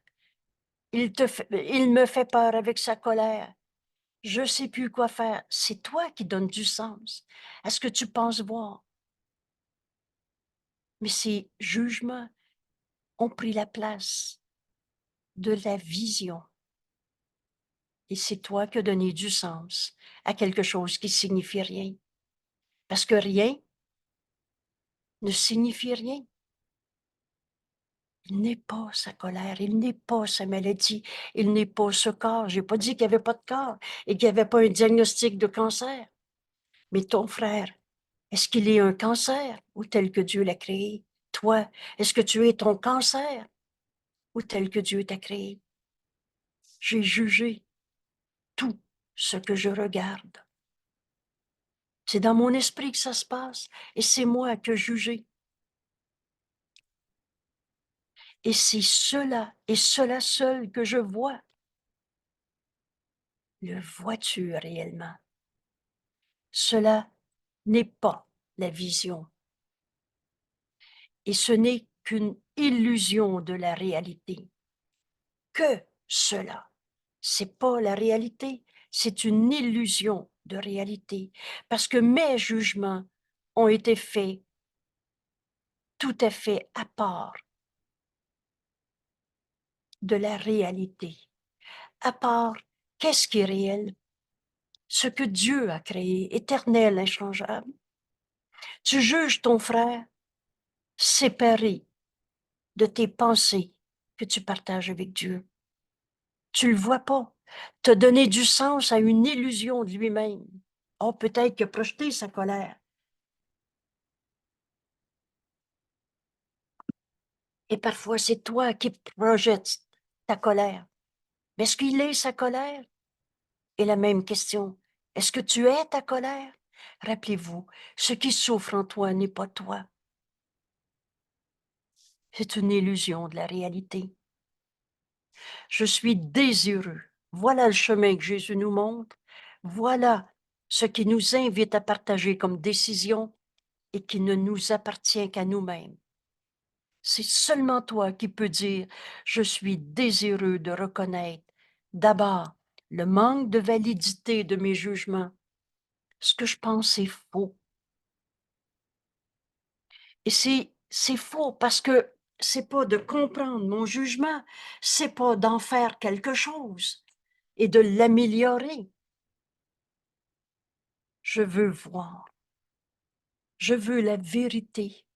Il me fait peur avec sa colère. Je sais plus quoi faire. C'est toi qui donnes du sens à ce que tu penses voir. Mais ces jugements ont pris la place de la vision. Et c'est toi qui as donné du sens à quelque chose qui signifie rien. Parce que rien ne signifie rien. Il n'est pas sa colère, il n'est pas sa maladie, il n'est pas ce corps. Je n'ai pas dit qu'il n'y avait pas de corps et qu'il n'y avait pas un diagnostic de cancer. Mais ton frère, est-ce qu'il est un cancer ou tel que Dieu l'a créé? Toi, est-ce que tu es ton cancer ou tel que Dieu t'a créé? J'ai jugé tout ce que je regarde. C'est dans mon esprit que ça se passe et c'est moi qui ai jugé. Et c'est cela et cela seul que je vois. Le vois-tu réellement? Cela n'est pas la vision. Et ce n'est qu'une illusion de la réalité. Que cela. C'est pas la réalité, c'est une illusion de réalité. Parce que mes jugements ont été faits tout à fait à part de la réalité. À part, qu'est-ce qui est réel? Ce que Dieu a créé, éternel, inchangeable. Tu juges ton frère séparé de tes pensées que tu partages avec Dieu. Tu le vois pas. Tu as donné du sens à une illusion de lui-même. Oh, peut-être qu'il a projeté sa colère. Et parfois, c'est toi qui projettes ta colère. Mais est-ce qu'il est sa colère? Et la même question, est-ce que tu es ta colère? Rappelez-vous, ce qui souffre en toi n'est pas toi. C'est une illusion de la réalité. Je suis désireux. Voilà le chemin que Jésus nous montre. Voilà ce qui nous invite à partager comme décision et qui ne nous appartient qu'à nous-mêmes. C'est seulement toi qui peux dire, je suis désireux de reconnaître d'abord le manque de validité de mes jugements. Ce que je pense est faux. Et c'est faux parce que c'est pas de comprendre mon jugement, c'est pas d'en faire quelque chose et de l'améliorer. Je veux voir. Je veux la vérité.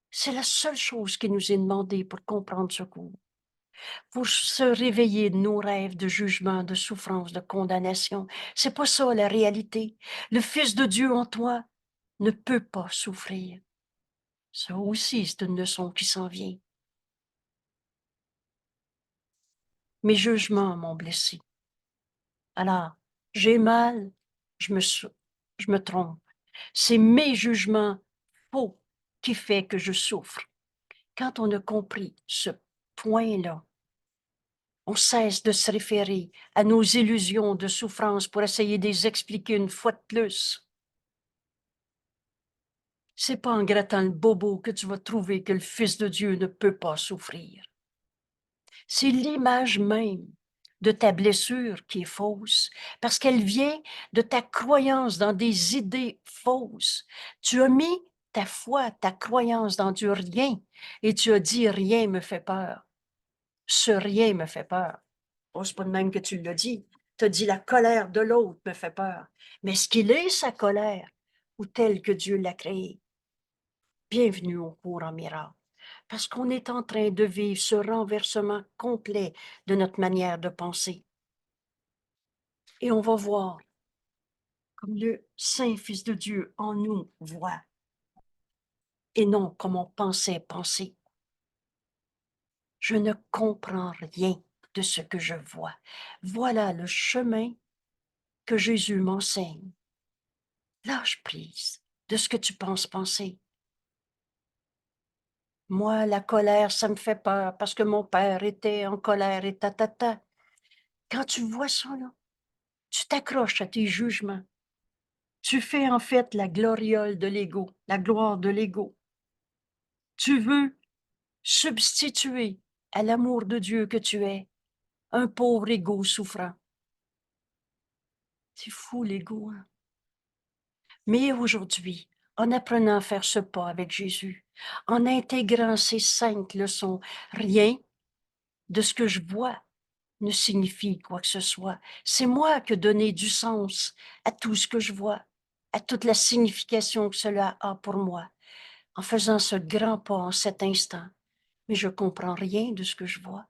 C'est la seule chose qui nous est demandée pour comprendre ce cours. Pour se réveiller de nos rêves de jugement, de souffrance, de condamnation. C'est pas ça la réalité. Le Fils de Dieu en toi ne peut pas souffrir. Ça aussi, c'est une leçon qui s'en vient. Mes jugements m'ont blessé. Alors, j'ai mal, je me, sou- je me trompe. C'est mes jugements faux qui fait que je souffre. Quand on a compris ce point-là, on cesse de se référer à nos illusions de souffrance pour essayer de les expliquer une fois de plus. C'est pas en grattant le bobo que tu vas trouver que le Fils de Dieu ne peut pas souffrir. C'est l'image même de ta blessure qui est fausse, parce qu'elle vient de ta croyance dans des idées fausses. Tu as mis ta foi, ta croyance dans du rien, et tu as dit rien me fait peur. Ce rien me fait peur. Oh, c'est pas de même que tu l'as dit. Tu as dit la colère de l'autre me fait peur. Mais est-ce qu'il est sa colère ou tel que Dieu l'a créé? Bienvenue au cours en miracle. Parce qu'on est en train de vivre ce renversement complet de notre manière de penser. Et on va voir comme le Saint-Fils de Dieu en nous voit, et non comme on pensait penser. Je ne comprends rien de ce que je vois. Voilà le chemin que Jésus m'enseigne. Lâche prise de ce que tu penses penser. Moi, la colère, ça me fait peur parce que mon père était en colère et tatata. Quand tu vois ça, là, tu t'accroches à tes jugements. Tu fais en fait la gloriole de l'ego, la gloire de l'ego. Tu veux substituer à l'amour de Dieu que tu es un pauvre ego souffrant. C'est fou l'ego, hein? Mais aujourd'hui, en apprenant à faire ce pas avec Jésus, en intégrant ces 5 leçons, rien de ce que je vois ne signifie quoi que ce soit. C'est moi qui ai donné du sens à tout ce que je vois, à toute la signification que cela a pour moi, en faisant ce grand pas en cet instant. Mais je comprends rien de ce que je vois.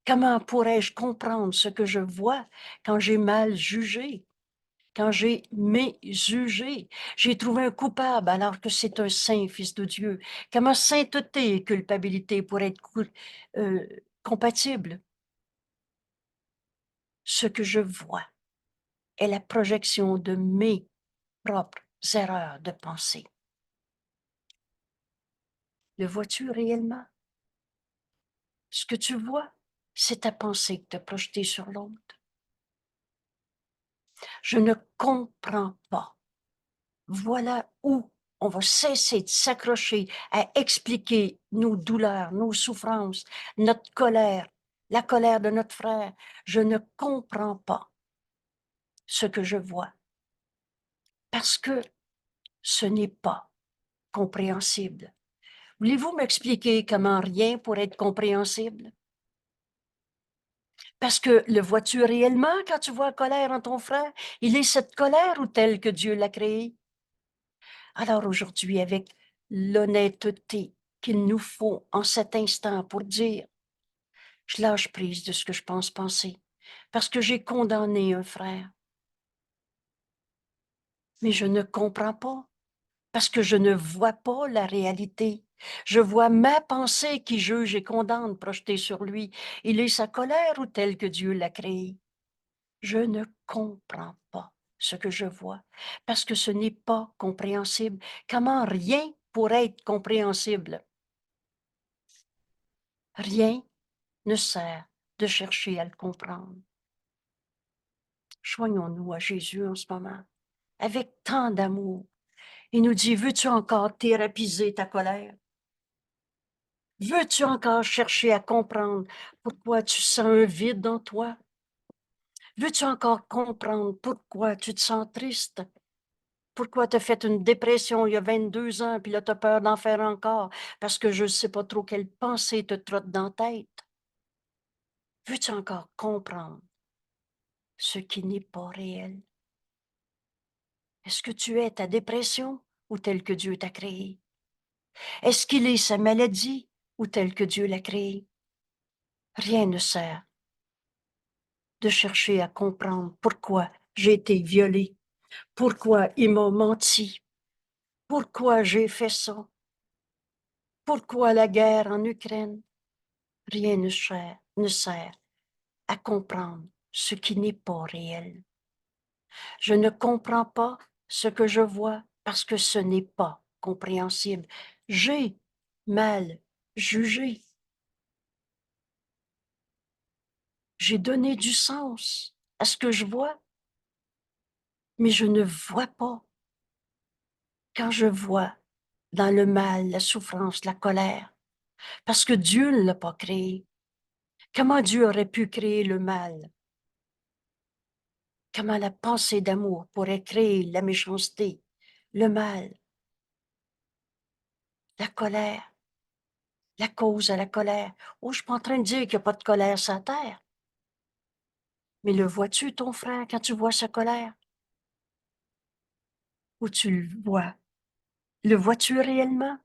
Comment pourrais-je comprendre ce que je vois quand j'ai mal jugé, quand j'ai méjugé? J'ai trouvé un coupable alors que c'est un saint fils de Dieu. Comment sainteté et culpabilité pourraient être compatibles? Ce que je vois est la projection de mes propres erreurs de pensée. Le vois-tu réellement? Ce que tu vois, c'est ta pensée que tu as projetée sur l'autre. Je ne comprends pas. Voilà où on va cesser de s'accrocher à expliquer nos douleurs, nos souffrances, notre colère, la colère de notre frère. Je ne comprends pas ce que je vois parce que ce n'est pas compréhensible. Voulez-vous m'expliquer comment rien pourrait être compréhensible? Parce que le vois-tu réellement quand tu vois la colère en ton frère? Il est cette colère ou telle que Dieu l'a créée? Alors aujourd'hui, avec l'honnêteté qu'il nous faut en cet instant pour dire, je lâche prise de ce que je pense penser, parce que j'ai condamné un frère. Mais je ne comprends pas, parce que je ne vois pas la réalité. Je vois ma pensée qui juge et condamne projetée sur lui. Il est sa colère ou telle que Dieu l'a créée. Je ne comprends pas ce que je vois, parce que ce n'est pas compréhensible. Comment rien pourrait être compréhensible? Rien ne sert de chercher à le comprendre. Joignons-nous à Jésus en ce moment, avec tant d'amour. Il nous dit, veux-tu encore thérapiser ta colère? Veux-tu encore chercher à comprendre pourquoi tu sens un vide en toi? Veux-tu encore comprendre pourquoi tu te sens triste? Pourquoi tu as fait une dépression il y a 22 ans, puis là, tu as peur d'en faire encore, parce que je ne sais pas trop quelle pensée te trotte dans la tête? Veux-tu encore comprendre ce qui n'est pas réel? Est-ce que tu es ta dépression ou tel que Dieu t'a créé? Est-ce qu'il est sa maladie ou tel que Dieu l'a créé? Rien ne sert de chercher à comprendre pourquoi j'ai été violée, pourquoi il m'a menti, pourquoi j'ai fait ça, pourquoi la guerre en Ukraine. Rien ne sert à comprendre ce qui n'est pas réel. Je ne comprends pas ce que je vois parce que ce n'est pas compréhensible. J'ai mal jugé. J'ai donné du sens à ce que je vois, mais je ne vois pas. Quand je vois dans le mal, la souffrance, la colère, parce que Dieu ne l'a pas créé. Comment Dieu aurait pu créer le mal? Comment la pensée d'amour pourrait créer la méchanceté, le mal, la colère, la cause à la colère? Oh, je ne suis pas en train de dire qu'il n'y a pas de colère sur la terre. Mais le vois-tu, ton frère, quand tu vois sa colère? Ou tu le vois? Le vois-tu réellement?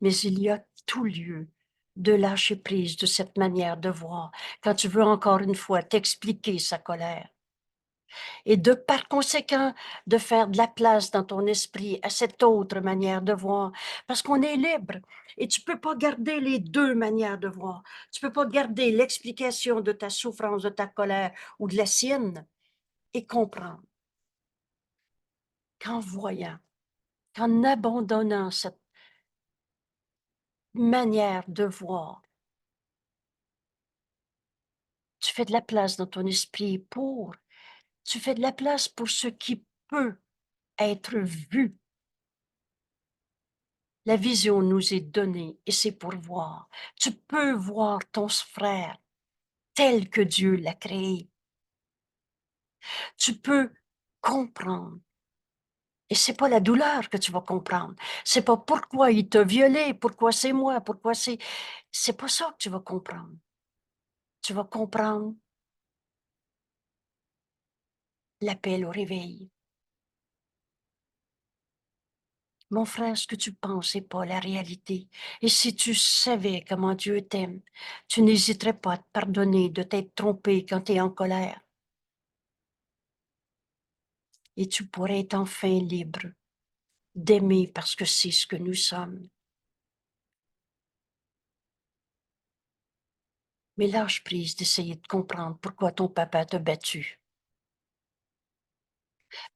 Mais il y a tout lieu de lâcher prise de cette manière de voir quand tu veux encore une fois t'expliquer sa colère. Et de par conséquent, de faire de la place dans ton esprit à cette autre manière de voir, parce qu'on est libre et tu peux pas garder les deux manières de voir. Tu peux pas garder l'explication de ta souffrance, de ta colère ou de la sienne et comprendre qu'en voyant, qu'en abandonnant cette manière de voir, tu fais de la place dans ton esprit tu fais de la place pour ce qui peut être vu. La vision nous est donnée et c'est pour voir. Tu peux voir ton frère tel que Dieu l'a créé. Tu peux comprendre Et c'est pas la douleur que tu vas comprendre. C'est pas pourquoi il t'a violé, pourquoi c'est moi, pourquoi c'est pas ça que tu vas comprendre. Tu vas comprendre l'appel au réveil. Mon frère, ce que tu penses n'est pas la réalité. Et si tu savais comment Dieu t'aime, tu n'hésiterais pas à te pardonner de t'être trompé quand tu es en colère. Et tu pourrais être enfin libre d'aimer parce que c'est ce que nous sommes. Mais lâche prise d'essayer de comprendre pourquoi ton papa t'a battu.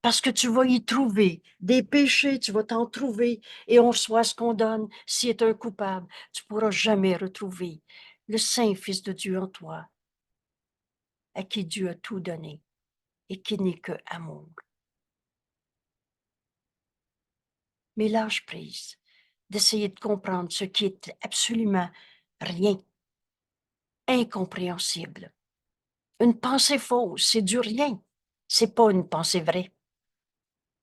Parce que tu vas y trouver des péchés, tu vas t'en trouver et on reçoit ce qu'on donne. Si est un coupable, tu ne pourras jamais retrouver le Saint Fils de Dieu en toi, à qui Dieu a tout donné et qui n'est que amour. Mais lâche prise d'essayer de comprendre ce qui est absolument rien, incompréhensible. Une pensée fausse, c'est du rien. C'est pas une pensée vraie.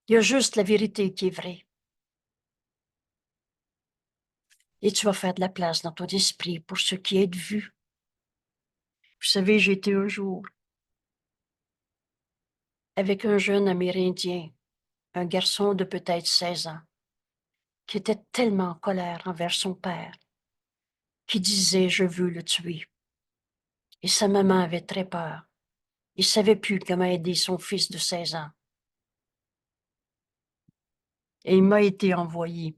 Il y a juste la vérité qui est vraie. Et tu vas faire de la place dans ton esprit pour ce qui est vu. Vous savez, j'ai été un jour avec un jeune Amérindien, un garçon de peut-être 16 ans, qui était tellement en colère envers son père, qui disait « je veux le tuer ». Et sa maman avait très peur. Il ne savait plus comment aider son fils de 16 ans. Et il m'a été envoyé.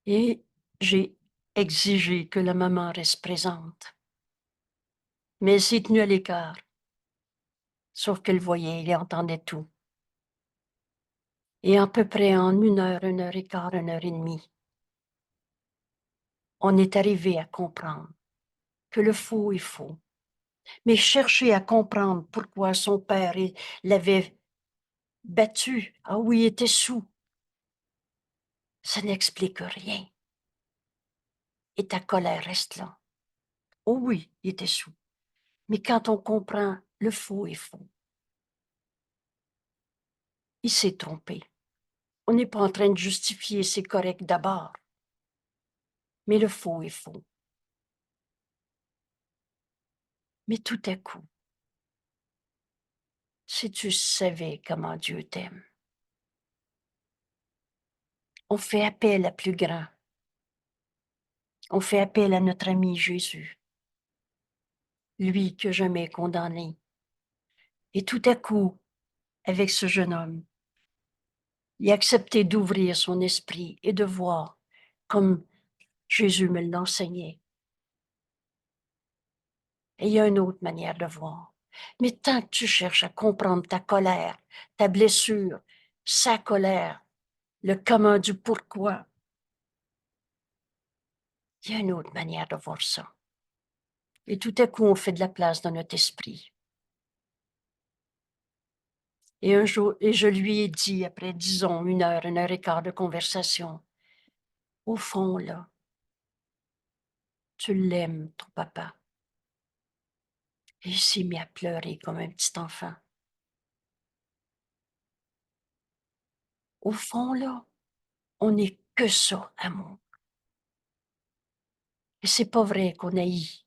Et j'ai exigé que la maman reste présente. Mais elle s'est tenue à l'écart. Sauf qu'elle voyait, elle entendait tout. Et à peu près en 1 heure et quart, 1 heure et demie, on est arrivé à comprendre que le faux est faux. Mais chercher à comprendre pourquoi son père l'avait battu, ah oui, il était sous, ça n'explique rien. Et ta colère reste là. Oh oui, il était sous. Mais quand on comprend le faux est faux, il s'est trompé. On n'est pas en train de justifier, c'est correct d'abord. Mais le faux est faux. Mais tout à coup, si tu savais comment Dieu t'aime, on fait appel à plus grand. On fait appel à notre ami Jésus, lui que jamais condamné. Et tout à coup, avec ce jeune homme, il a accepté d'ouvrir son esprit et de voir comme Jésus me l'enseignait. Et il y a une autre manière de voir. Mais tant que tu cherches à comprendre ta colère, ta blessure, sa colère, le comment du pourquoi, il y a une autre manière de voir ça. Et tout à coup, on fait de la place dans notre esprit. Et un jour, et je lui ai dit, après, disons, 1 heure et quart de conversation, au fond, là, tu l'aimes, ton papa. Et il s'est mis à pleurer comme un petit enfant. Au fond, là, on n'est que ça, amour. Et c'est pas vrai qu'on haït.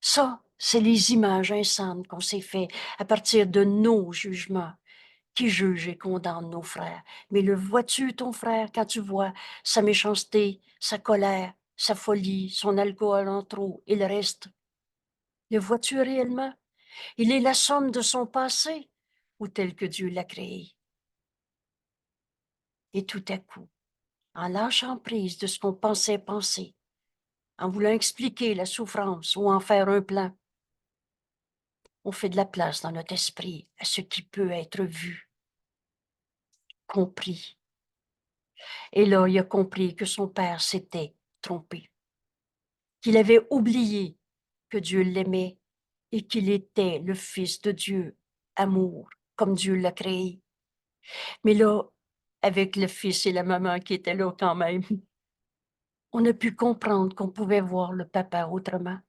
Ça, c'est les images insanes qu'on s'est fait à partir de nos jugements qui jugent et condamnent nos frères. Mais le vois-tu, ton frère, quand tu vois sa méchanceté, sa colère, sa folie, son alcool en trop et le reste? Le vois-tu réellement? Il est la somme de son passé ou tel que Dieu l'a créé? Et tout à coup, en lâchant prise de ce qu'on pensait penser, en voulant expliquer la souffrance ou en faire un plan, on fait de la place dans notre esprit à ce qui peut être vu, compris. Et là, il a compris que son père s'était trompé, qu'il avait oublié que Dieu l'aimait et qu'il était le Fils de Dieu, amour, comme Dieu l'a créé. Mais là, avec le fils et la maman qui étaient là quand même, on a pu comprendre qu'on pouvait voir le papa autrement.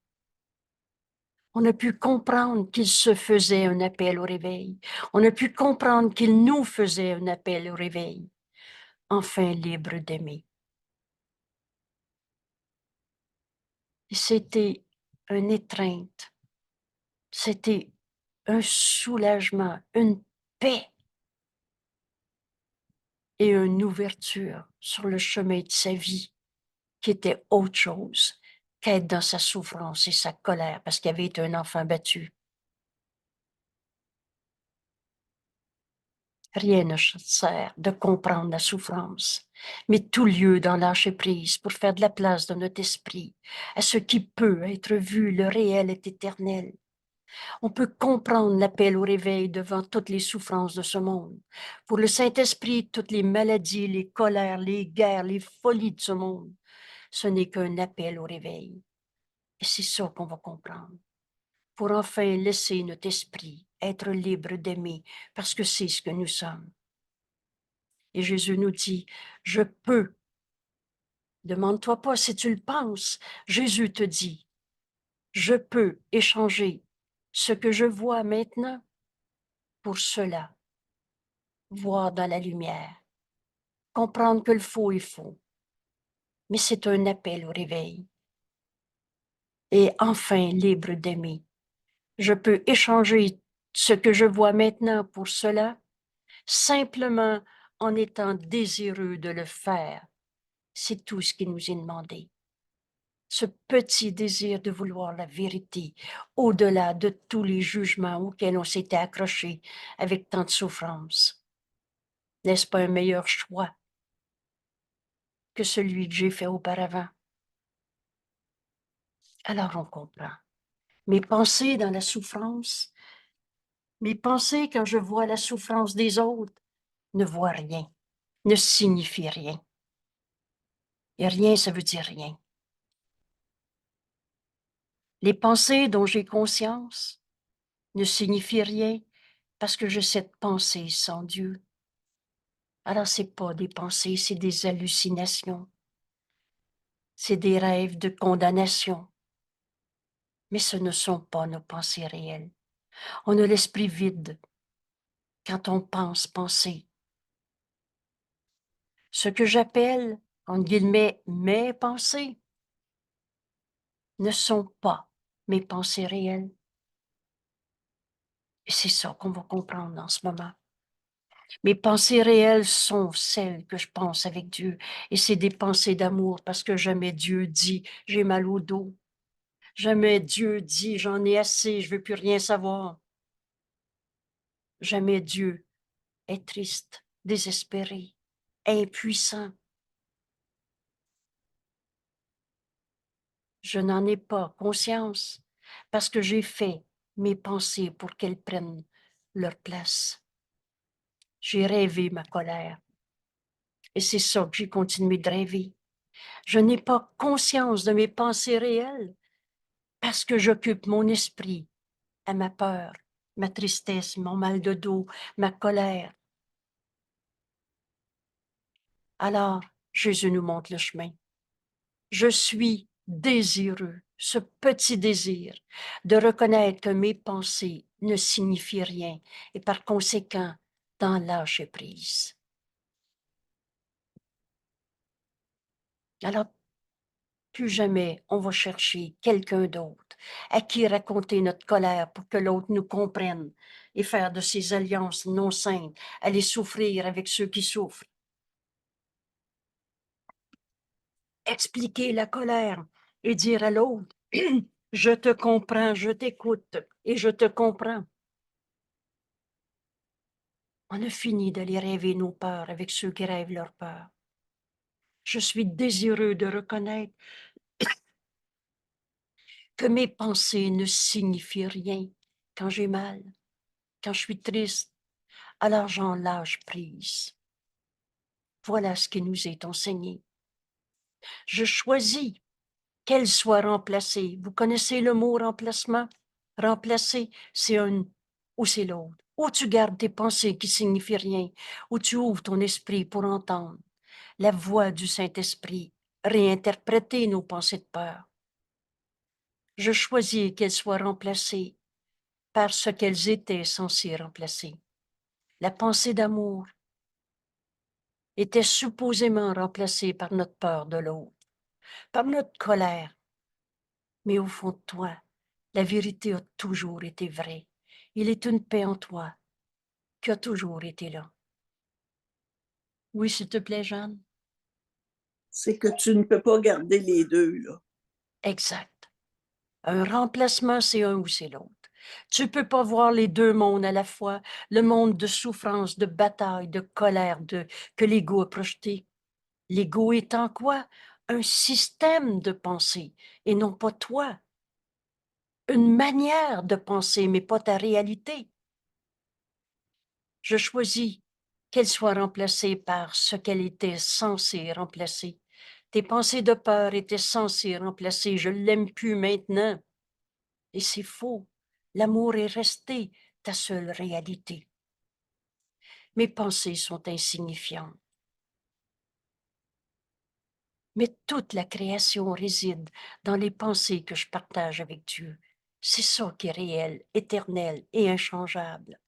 On a pu comprendre qu'il se faisait un appel au réveil. On a pu comprendre qu'il nous faisait un appel au réveil. Enfin libre d'aimer. Et c'était une étreinte. C'était un soulagement, une paix et une ouverture sur le chemin de sa vie qui était autre chose qu'être dans sa souffrance et sa colère parce qu'il avait été un enfant battu. Rien ne sert de comprendre la souffrance, mais tout lieu dans lâcher prise pour faire de la place dans notre esprit à ce qui peut être vu, le réel est éternel. On peut comprendre l'appel au réveil devant toutes les souffrances de ce monde. Pour le Saint-Esprit, toutes les maladies, les colères, les guerres, les folies de ce monde, ce n'est qu'un appel au réveil. Et c'est ça qu'on va comprendre. Pour enfin laisser notre esprit être libre d'aimer, parce que c'est ce que nous sommes. Et Jésus nous dit, je peux. Demande-toi pas si tu le penses. Jésus te dit, je peux échanger ce que je vois maintenant pour cela. Voir dans la lumière. Comprendre que le faux est faux. Mais c'est un appel au réveil. Et enfin libre d'aimer. Je peux échanger ce que je vois maintenant pour cela, simplement en étant désireux de le faire. C'est tout ce qui nous est demandé. Ce petit désir de vouloir la vérité, au-delà de tous les jugements auxquels on s'était accroché avec tant de souffrance. N'est-ce pas un meilleur choix que celui que j'ai fait auparavant? Alors on comprend. Mes pensées dans la souffrance, mes pensées quand je vois la souffrance des autres, ne voient rien, ne signifient rien. Et rien, ça veut dire rien. Les pensées dont j'ai conscience ne signifient rien parce que j'ai cette pensée sans Dieu. Alors, c'est pas des pensées, c'est des hallucinations. C'est des rêves de condamnation. Mais ce ne sont pas nos pensées réelles. On a l'esprit vide quand on pense penser. Ce que j'appelle, en guillemets, mes pensées ne sont pas mes pensées réelles. Et c'est ça qu'on va comprendre en ce moment. Mes pensées réelles sont celles que je pense avec Dieu. Et c'est des pensées d'amour parce que jamais Dieu dit, j'ai mal au dos. Jamais Dieu dit, j'en ai assez, je veux plus rien savoir. Jamais Dieu est triste, désespéré, impuissant. Je n'en ai pas conscience parce que j'ai fait mes pensées pour qu'elles prennent leur place. J'ai rêvé ma colère et c'est ça que j'ai continué de rêver. Je n'ai pas conscience de mes pensées réelles parce que j'occupe mon esprit à ma peur, ma tristesse, mon mal de dos, ma colère. Alors, Jésus nous montre le chemin. Je suis désireux, ce petit désir de reconnaître que mes pensées ne signifient rien et par conséquent d'en lâcher prise. Alors, plus jamais on va chercher quelqu'un d'autre à qui raconter notre colère pour que l'autre nous comprenne et faire de ces alliances non saintes, aller souffrir avec ceux qui souffrent. Expliquer la colère et dire à l'autre, je te comprends, je t'écoute et je te comprends. On a fini d'aller rêver nos peurs avec ceux qui rêvent leurs peurs. Je suis désireux de reconnaître que mes pensées ne signifient rien quand j'ai mal, quand je suis triste. Alors j'en lâche prise. Voilà ce qui nous est enseigné. Je choisis qu'elle soit remplacée. Vous connaissez le mot remplacement? Remplacer, c'est un ou c'est l'autre. Ou tu gardes tes pensées qui signifient rien, ou tu ouvres ton esprit pour entendre la voix du Saint-Esprit, réinterpréter nos pensées de peur. Je choisis qu'elles soient remplacées par ce qu'elles étaient censées remplacer. La pensée d'amour était supposément remplacée par notre peur de l'autre, par notre colère. Mais au fond de toi, la vérité a toujours été vraie. Il est une paix en toi qui a toujours été là. Oui, s'il te plaît, Jeanne? C'est que tu ne peux pas garder les 2 là. Exact. Un remplacement, c'est un ou c'est l'autre. Tu peux pas voir les deux mondes à la fois, le monde de souffrance, de bataille, de colère, que l'ego a projeté. L'ego étant quoi? Un système de pensée et non pas toi. Une manière de penser, mais pas ta réalité. Je choisis qu'elle soit remplacée par ce qu'elle était censée remplacer. Tes pensées de peur étaient censées remplacer. Je l'aime plus maintenant. Et c'est faux. L'amour est resté ta seule réalité. Mes pensées sont insignifiantes. Mais toute la création réside dans les pensées que je partage avec Dieu. C'est ça qui est réel, éternel et inchangeable.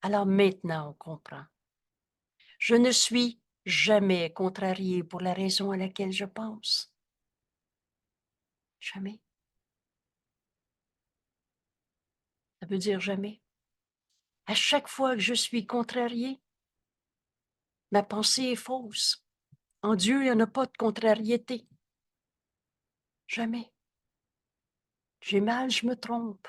Alors maintenant, on comprend. Je ne suis jamais contrariée pour la raison à laquelle je pense. Jamais. Ça veut dire jamais. À chaque fois que je suis contrariée, ma pensée est fausse. En Dieu, il n'y en a pas de contrariété. Jamais. J'ai mal, je me trompe.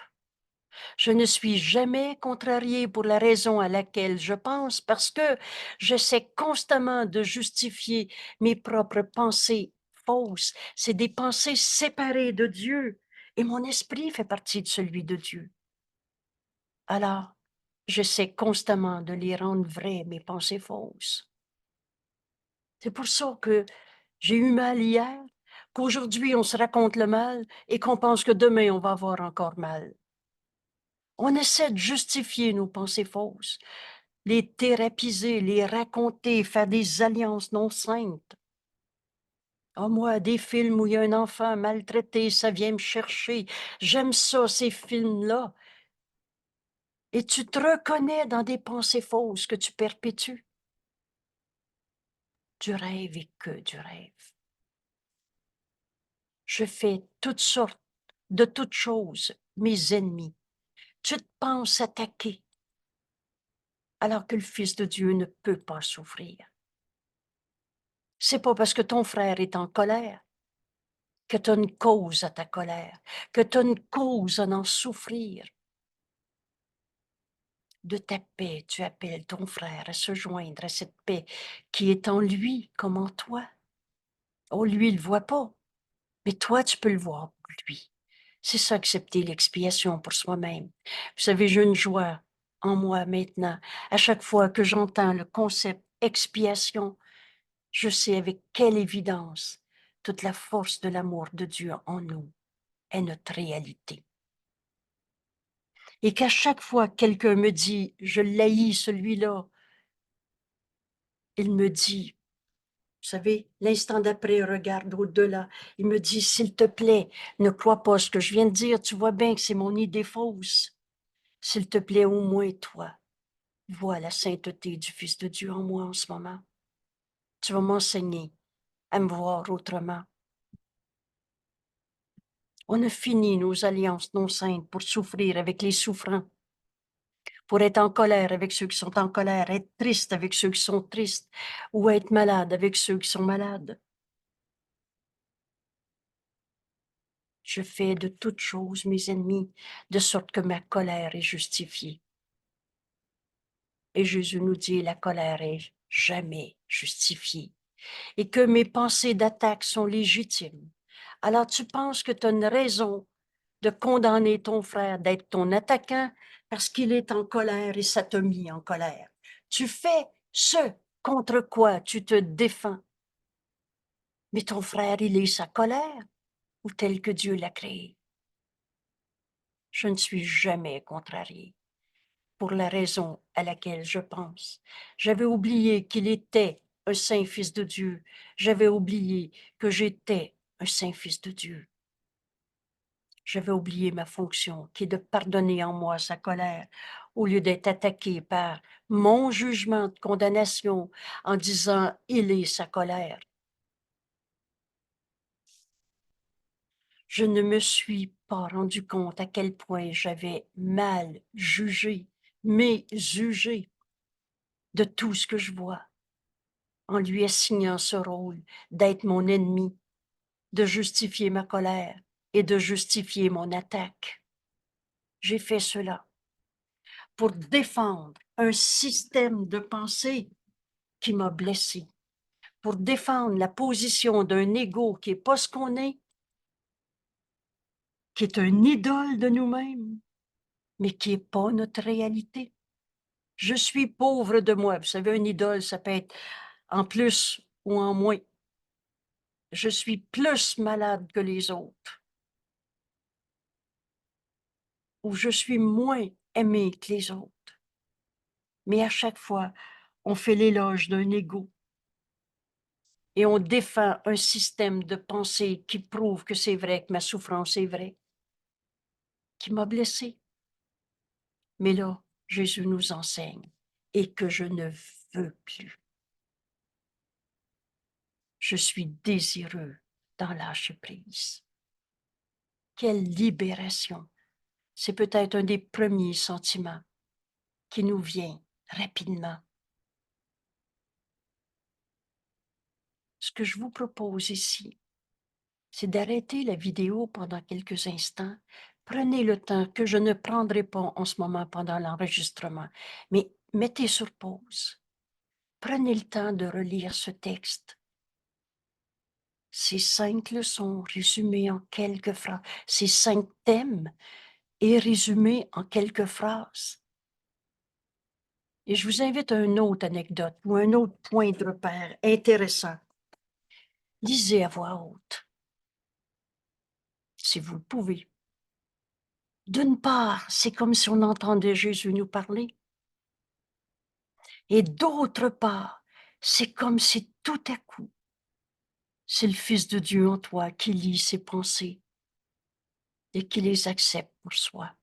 Je ne suis jamais contrariée pour la raison à laquelle je pense parce que j'essaie constamment de justifier mes propres pensées fausses. C'est des pensées séparées de Dieu et mon esprit fait partie de celui de Dieu. Alors, j'essaie constamment de les rendre vraies, mes pensées fausses. C'est pour ça que j'ai eu mal hier, qu'aujourd'hui on se raconte le mal et qu'on pense que demain on va avoir encore mal. On essaie de justifier nos pensées fausses, les thérapiser, les raconter, faire des alliances non saintes. Ah, moi, des films où il y a un enfant maltraité, ça vient me chercher. J'aime ça, ces films-là. Et tu te reconnais dans des pensées fausses que tu perpétues. Du rêve et que du rêve. Je fais toutes sortes de toutes choses, mes ennemis. Tu te penses attaquer, alors que le Fils de Dieu ne peut pas souffrir. C'est pas parce que ton frère est en colère que tu as une cause à ta colère, que tu as une cause à en souffrir. De ta paix, tu appelles ton frère à se joindre à cette paix qui est en lui comme en toi. Oh, lui, il ne le voit pas, mais toi, tu peux le voir pour lui. C'est ça, accepter l'expiation pour soi-même. Vous savez, j'ai une joie en moi maintenant. À chaque fois que j'entends le concept expiation, je sais avec quelle évidence toute la force de l'amour de Dieu en nous est notre réalité. Et qu'à chaque fois que quelqu'un me dit « je l'haïs celui-là », il me dit, vous savez, l'instant d'après, il regarde au-delà, il me dit « s'il te plaît, ne crois pas ce que je viens de dire, tu vois bien que c'est mon idée fausse. S'il te plaît, au moins toi, vois la sainteté du Fils de Dieu en moi en ce moment. Tu vas m'enseigner à me voir autrement. » On a fini nos alliances non saintes pour souffrir avec les souffrants, pour être en colère avec ceux qui sont en colère, être triste avec ceux qui sont tristes, ou être malade avec ceux qui sont malades. Je fais de toutes choses mes ennemis, de sorte que ma colère est justifiée. Et Jésus nous dit, la colère est jamais justifiée, et que mes pensées d'attaque sont légitimes. Alors tu penses que tu as une raison de condamner ton frère, d'être ton attaquant, parce qu'il est en colère et ça t'a mis en colère. Tu fais ce contre quoi tu te défends. Mais ton frère, il est sa colère, ou tel que Dieu l'a créé. Je ne suis jamais contrariée pour la raison à laquelle je pense. J'avais oublié qu'il était un saint fils de Dieu. J'avais oublié que j'étais un saint fils de Dieu. J'avais oublié ma fonction, qui est de pardonner en moi sa colère, au lieu d'être attaqué par mon jugement de condamnation en disant « il est sa colère ». Je ne me suis pas rendu compte à quel point j'avais mal jugé, méjugé de tout ce que je vois, en lui assignant ce rôle d'être mon ennemi, de justifier ma colère et de justifier mon attaque. J'ai fait cela pour défendre un système de pensée qui m'a blessé, pour défendre la position d'un ego qui n'est pas ce qu'on est, qui est un idole de nous-mêmes, mais qui n'est pas notre réalité. Je suis pauvre de moi. Vous savez, un idole, ça peut être en plus ou en moins. Je suis plus malade que les autres, ou je suis moins aimé que les autres. Mais à chaque fois, on fait l'éloge d'un ego et on défend un système de pensée qui prouve que c'est vrai, que ma souffrance est vraie, qui m'a blessé. Mais là, Jésus nous enseigne et que je ne veux plus. Je suis désireux d'en lâcher prise. Quelle libération! C'est peut-être un des premiers sentiments qui nous vient rapidement. Ce que je vous propose ici, c'est d'arrêter la vidéo pendant quelques instants. Prenez le temps que je ne prendrai pas en ce moment pendant l'enregistrement, mais mettez sur pause. Prenez le temps de relire ce texte. Ces 5 leçons résumées en quelques phrases, ces 5 thèmes et résumés en quelques phrases. Et je vous invite à une autre anecdote ou un autre point de repère intéressant. Lisez à voix haute, si vous le pouvez. D'une part, c'est comme si on entendait Jésus nous parler. Et d'autre part, c'est comme si tout à coup, c'est le Fils de Dieu en toi qui lit ses pensées et qui les accepte pour soi,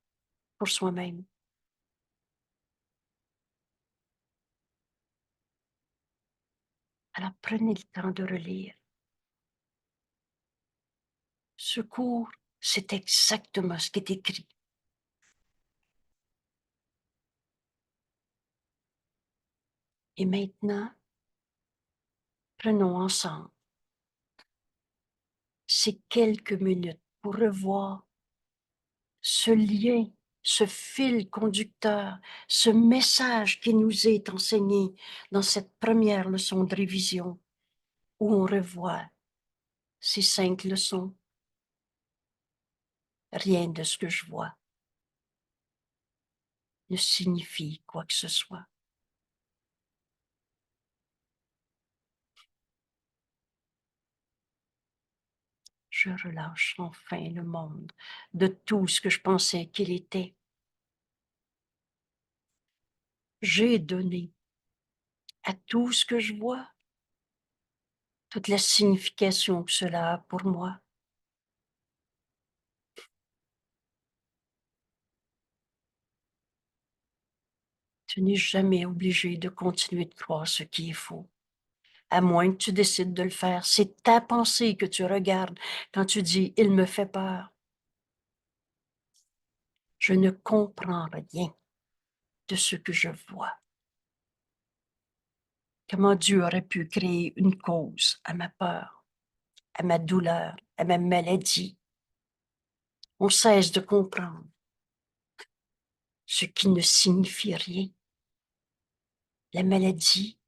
pour soi-même. Alors prenez le temps de relire. Ce cours, c'est exactement ce qui est écrit. Et maintenant, prenons ensemble ces quelques minutes pour revoir ce lien, ce fil conducteur, ce message qui nous est enseigné dans cette première leçon de révision, où on revoit ces 5 leçons. Rien de ce que je vois ne signifie quoi que ce soit. Je relâche enfin le monde de tout ce que je pensais qu'il était. J'ai donné à tout ce que je vois toute la signification que cela a pour moi. Tu n'es jamais obligé de continuer de croire ce qui est faux, à moins que tu décides de le faire. C'est ta pensée que tu regardes quand tu dis « il me fait peur ». Je ne comprends rien de ce que je vois. Comment Dieu aurait pu créer une cause à ma peur, à ma douleur, à ma maladie? On cesse de comprendre ce qui ne signifie rien. La maladie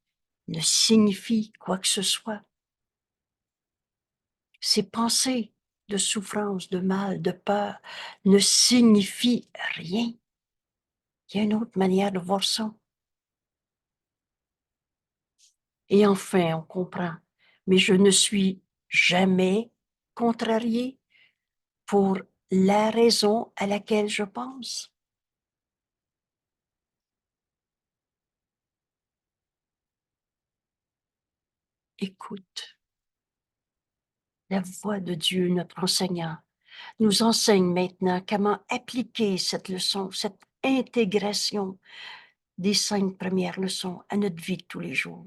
ne signifie quoi que ce soit. Ces pensées de souffrance, de mal, de peur ne signifient rien. Il y a une autre manière de voir ça. Et enfin, on comprend. Mais je ne suis jamais contrariée pour la raison à laquelle je pense. Écoute la voix de Dieu, notre enseignant, nous enseigne maintenant comment appliquer cette leçon, cette intégration des 5 premières leçons à notre vie de tous les jours.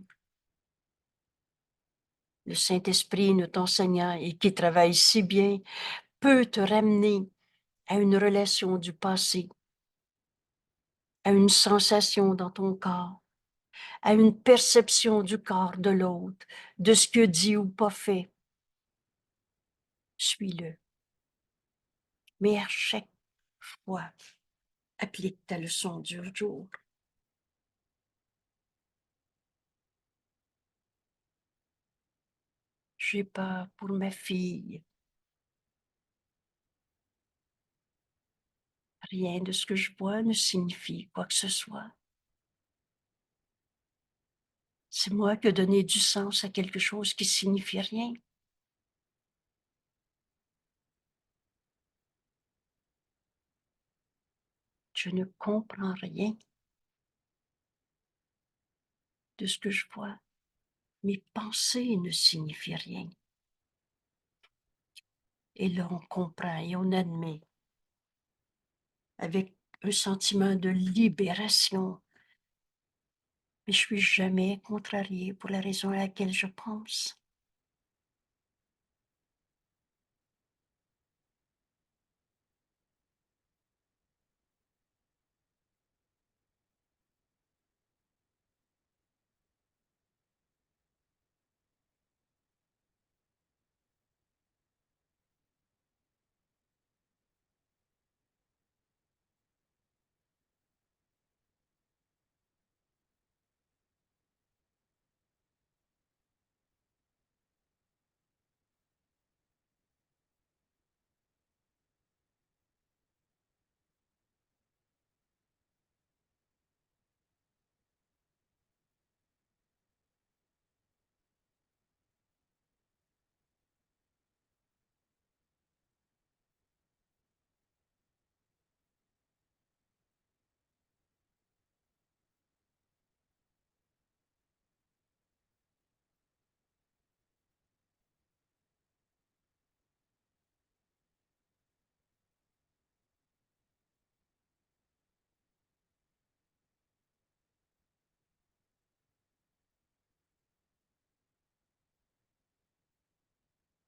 Le Saint-Esprit, notre enseignant, et qui travaille si bien, peut te ramener à une relation du passé, à une sensation dans ton corps, à une perception du corps de l'autre, de ce que dit ou pas fait. Suis-le. Mais à chaque fois, applique ta leçon du jour. J'ai peur pour ma fille. Rien de ce que je vois ne signifie quoi que ce soit. C'est moi qui ai donné du sens à quelque chose qui signifie rien. Je ne comprends rien de ce que je vois. Mes pensées ne signifient rien. Et là, on comprend et on admet avec un sentiment de libération. Mais je suis jamais contrariée pour la raison à laquelle je pense.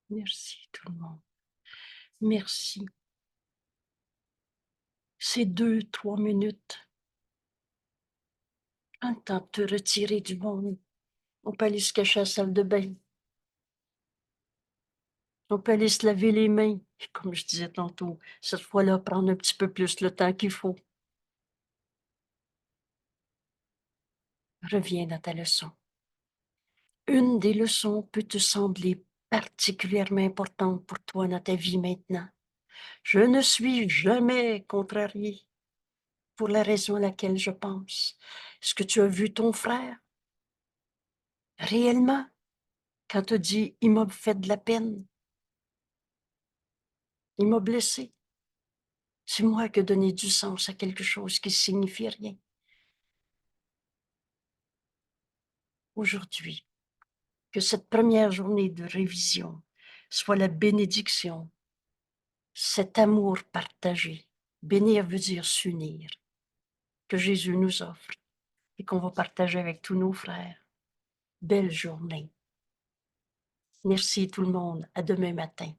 Merci tout le monde. Merci. Ces 2-3 minutes, un temps de te retirer du monde. On peut aller se cacher à la salle de bain. On peut aller se laver les mains. Et comme je disais tantôt, cette fois-là, prendre un petit peu plus le temps qu'il faut. Reviens dans ta leçon. Une des leçons peut te sembler particulièrement importante pour toi dans ta vie maintenant. Je ne suis jamais contrariée pour la raison à laquelle je pense. Est-ce que tu as vu ton frère réellement quand tu dis il m'a fait de la peine, il m'a blessé? C'est moi qui ai donné du sens à quelque chose qui signifie rien. Aujourd'hui, que cette première journée de révision soit la bénédiction, cet amour partagé. Bénir veut dire s'unir, que Jésus nous offre et qu'on va partager avec tous nos frères. Belle journée. Merci tout le monde. À demain matin.